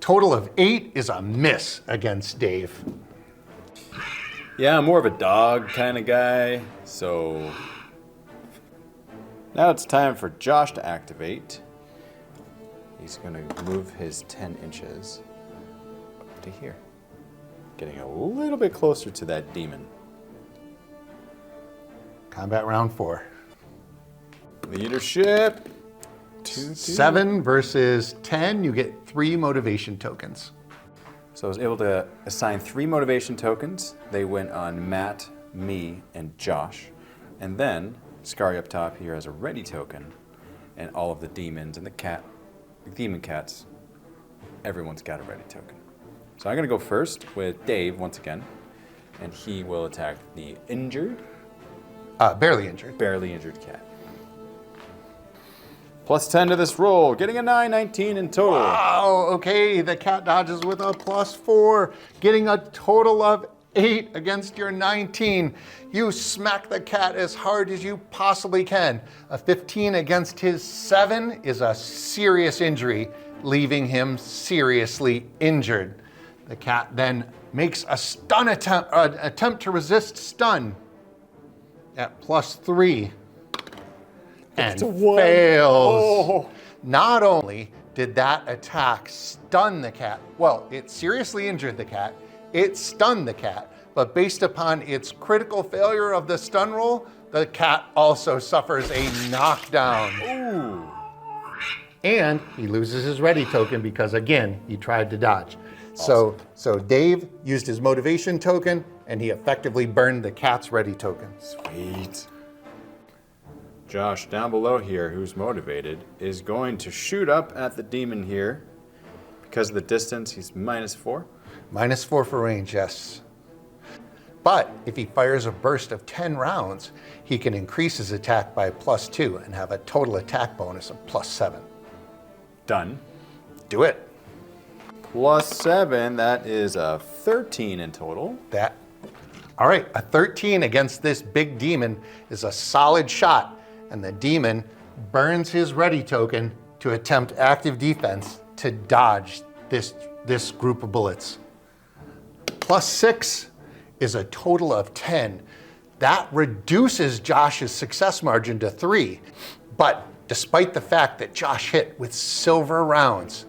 Total of 8 is a miss against Dave. Yeah, I'm more of a dog kind of guy, so now it's time for Josh to activate. He's gonna move his 10 inches up to here, getting a little bit closer to that demon. Combat round 4. Leadership. 2, 2. 7 versus 10, you get 3 motivation tokens. So I was able to assign 3 motivation tokens. They went on Matt, me, and Josh. And then Skari up top here has a ready token, and all of the demons and the demon cats, everyone's got a ready token. So I'm gonna go first with Dave once again, and he will attack the Barely injured. barely injured cat. Plus 10 to this roll, getting a 9, 19 in total. Oh, okay, the cat dodges with a +4, getting a total of 8 against your 19. You smack the cat as hard as you possibly can. A 15 against his 7 is a serious injury, leaving him seriously injured. The cat then makes a stun attempt to resist stun at +3 and fails. Oh. Not only did that attack stun the cat, well, it seriously injured the cat, it stunned the cat, but based upon its critical failure of the stun roll, the cat also suffers a knockdown. Ooh. And he loses his ready token because, again, he tried to dodge. Awesome. So Dave used his motivation token, and he effectively burned the cat's ready token. Sweet. Josh, down below here, who's motivated, is going to shoot up at the demon here. Because of the distance, he's -4. -4 for range, yes. But if he fires a burst of 10 rounds, he can increase his attack by +2 and have a total attack bonus of +7. Done. Do it. +7, that is a 13 in total. All right, a 13 against this big demon is a solid shot, and the demon burns his ready token to attempt active defense to dodge this group of bullets. +6 is a total of 10. That reduces Josh's success margin to 3. But despite the fact that Josh hit with silver rounds,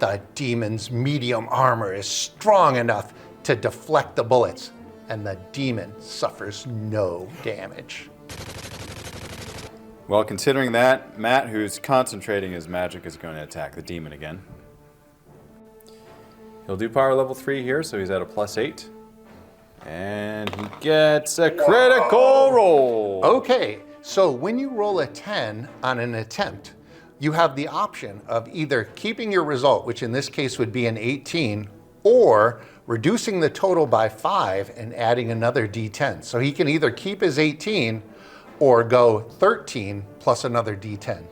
the demon's medium armor is strong enough to deflect the bullets, and the demon suffers no damage. Well, considering that, Matt, who's concentrating his magic, is going to attack the demon again. He'll do power level 3 here, so he's at a +8. And he gets a critical roll. Okay, so when you roll a 10 on an attempt, you have the option of either keeping your result, which in this case would be an 18, or reducing the total by 5 and adding another D10. So he can either keep his 18 or go 13 plus another D10.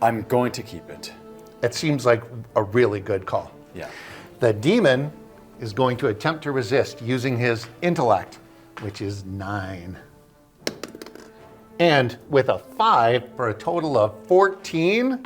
I'm going to keep it. It seems like a really good call. Yeah. The demon is going to attempt to resist using his intellect, which is 9. And with a 5 for a total of 14,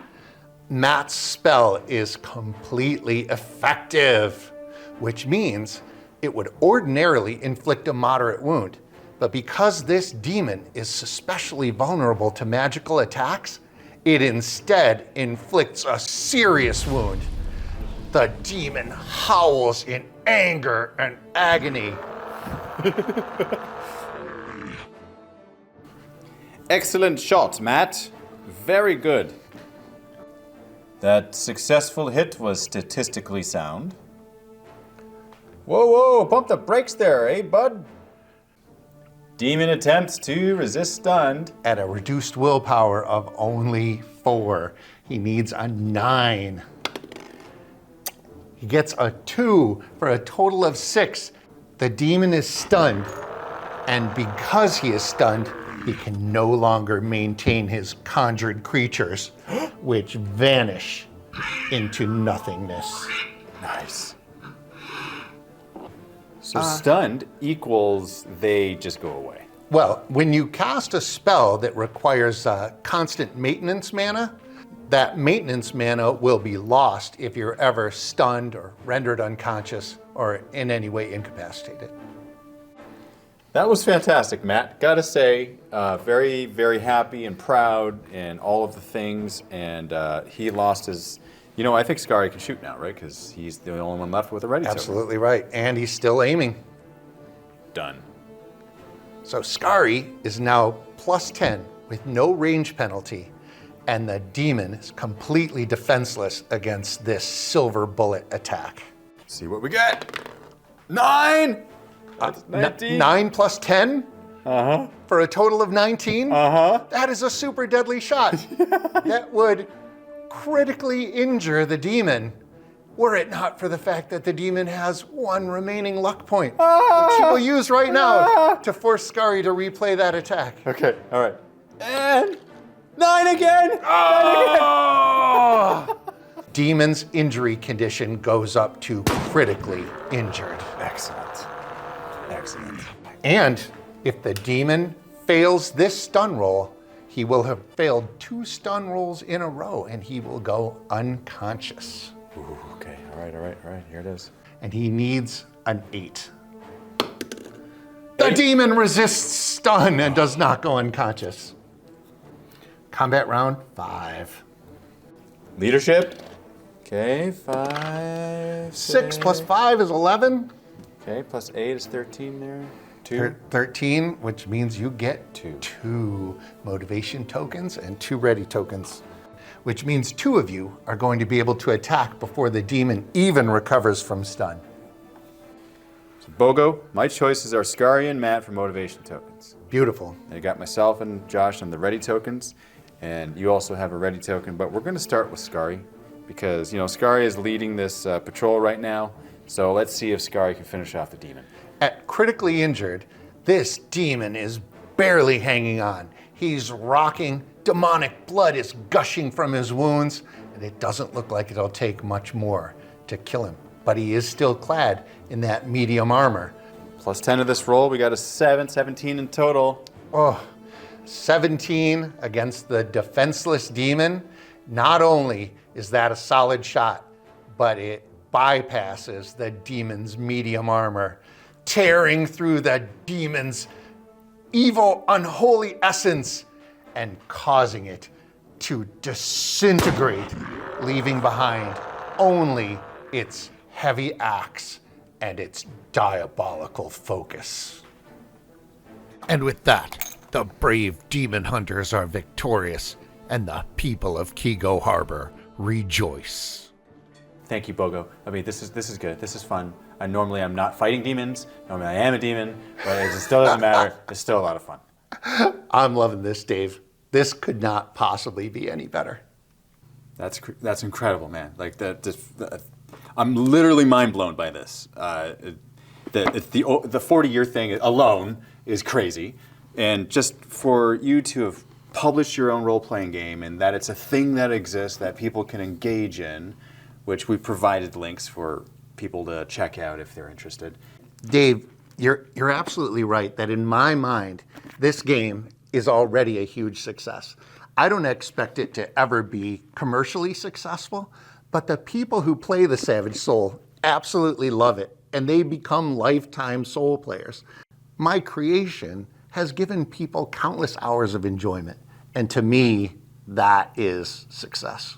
Matt's spell is completely effective, which means it would ordinarily inflict a moderate wound. But because this demon is especially vulnerable to magical attacks, it instead inflicts a serious wound. The demon howls in anger and agony. Excellent shot, Matt. Very good. That successful hit was statistically sound. Whoa, pump the brakes there, eh, bud? Demon attempts to resist stunned. At a reduced willpower of only 4. He needs a 9. He gets a 2 for a total of 6. The demon is stunned, and because he is stunned, he can no longer maintain his conjured creatures, which vanish into nothingness. Nice. So stunned equals they just go away. Well, when you cast a spell that requires constant maintenance mana, that maintenance mana will be lost if you're ever stunned or rendered unconscious or in any way incapacitated. That was fantastic, Matt. Gotta say, very, very happy and proud and all of the things. And he lost his, I think Skari can shoot now, right? Because he's the only one left with a ready token. Absolutely right. And he's still aiming. Done. So Skari is now +10 with no range penalty. And the demon is completely defenseless against this silver bullet attack. See what we get. 9! That's 19. 9 plus 10? Uh-huh. For a total of 19? Uh-huh. That is a super deadly shot. That would critically injure the demon, were it not for the fact that the demon has 1 remaining luck point, which he will use right now to force Skari to replay that attack. Okay, all right. And 9 again! Oh! Demon's injury condition goes up to critically injured. Excellent. Excellent. And if the demon fails this stun roll, he will have failed 2 stun rolls in a row and he will go unconscious. Ooh, okay, all right, here it is. And he needs an 8. The demon resists stun and does not go unconscious. Combat round 5. Leadership. Okay, 5. 6 plus 5 is 11. Okay, plus 8 is 13 there. 2. 13, which means you get 2 motivation tokens and 2 ready tokens, which means 2 of you are going to be able to attack before the demon even recovers from stun. So Bogo, my choices are Scary and Matt for motivation tokens. Beautiful. I got myself and Josh on the ready tokens, and you also have a ready token, but we're going to start with Scary because, you know, Scary is leading this patrol right now, so let's see if Scary can finish off the demon. At critically injured, this demon is barely hanging on. He's rocking, demonic blood is gushing from his wounds, and it doesn't look like it'll take much more to kill him. But he is still clad in that medium armor. Plus 10 of this roll, we got a 17 in total. Oh, 17 against the defenseless demon. Not only is that a solid shot, but it bypasses the demon's medium armor, tearing through the demon's evil, unholy essence and causing it to disintegrate, leaving behind only its heavy axe and its diabolical focus. And with that, the brave demon hunters are victorious, and the people of Kigo Harbor rejoice. Thank you, Bogo. I mean, this is good. This is fun. Normally I'm not fighting demons. Normally I am a demon, but it still doesn't matter. It's still a lot of fun. I'm loving this, Dave. This could not possibly be any better. That's incredible, man. Like I'm literally mind blown by this. The 40-year thing alone is crazy, and just for you to have published your own role-playing game and that it's a thing that exists that people can engage in, which we provided links for people to check out if they're interested. Dave, you're absolutely right that in my mind, this game is already a huge success. I don't expect it to ever be commercially successful, but the people who play the Savage Soul absolutely love it, and they become lifetime Soul players. My creation has given people countless hours of enjoyment, and to me, that is success.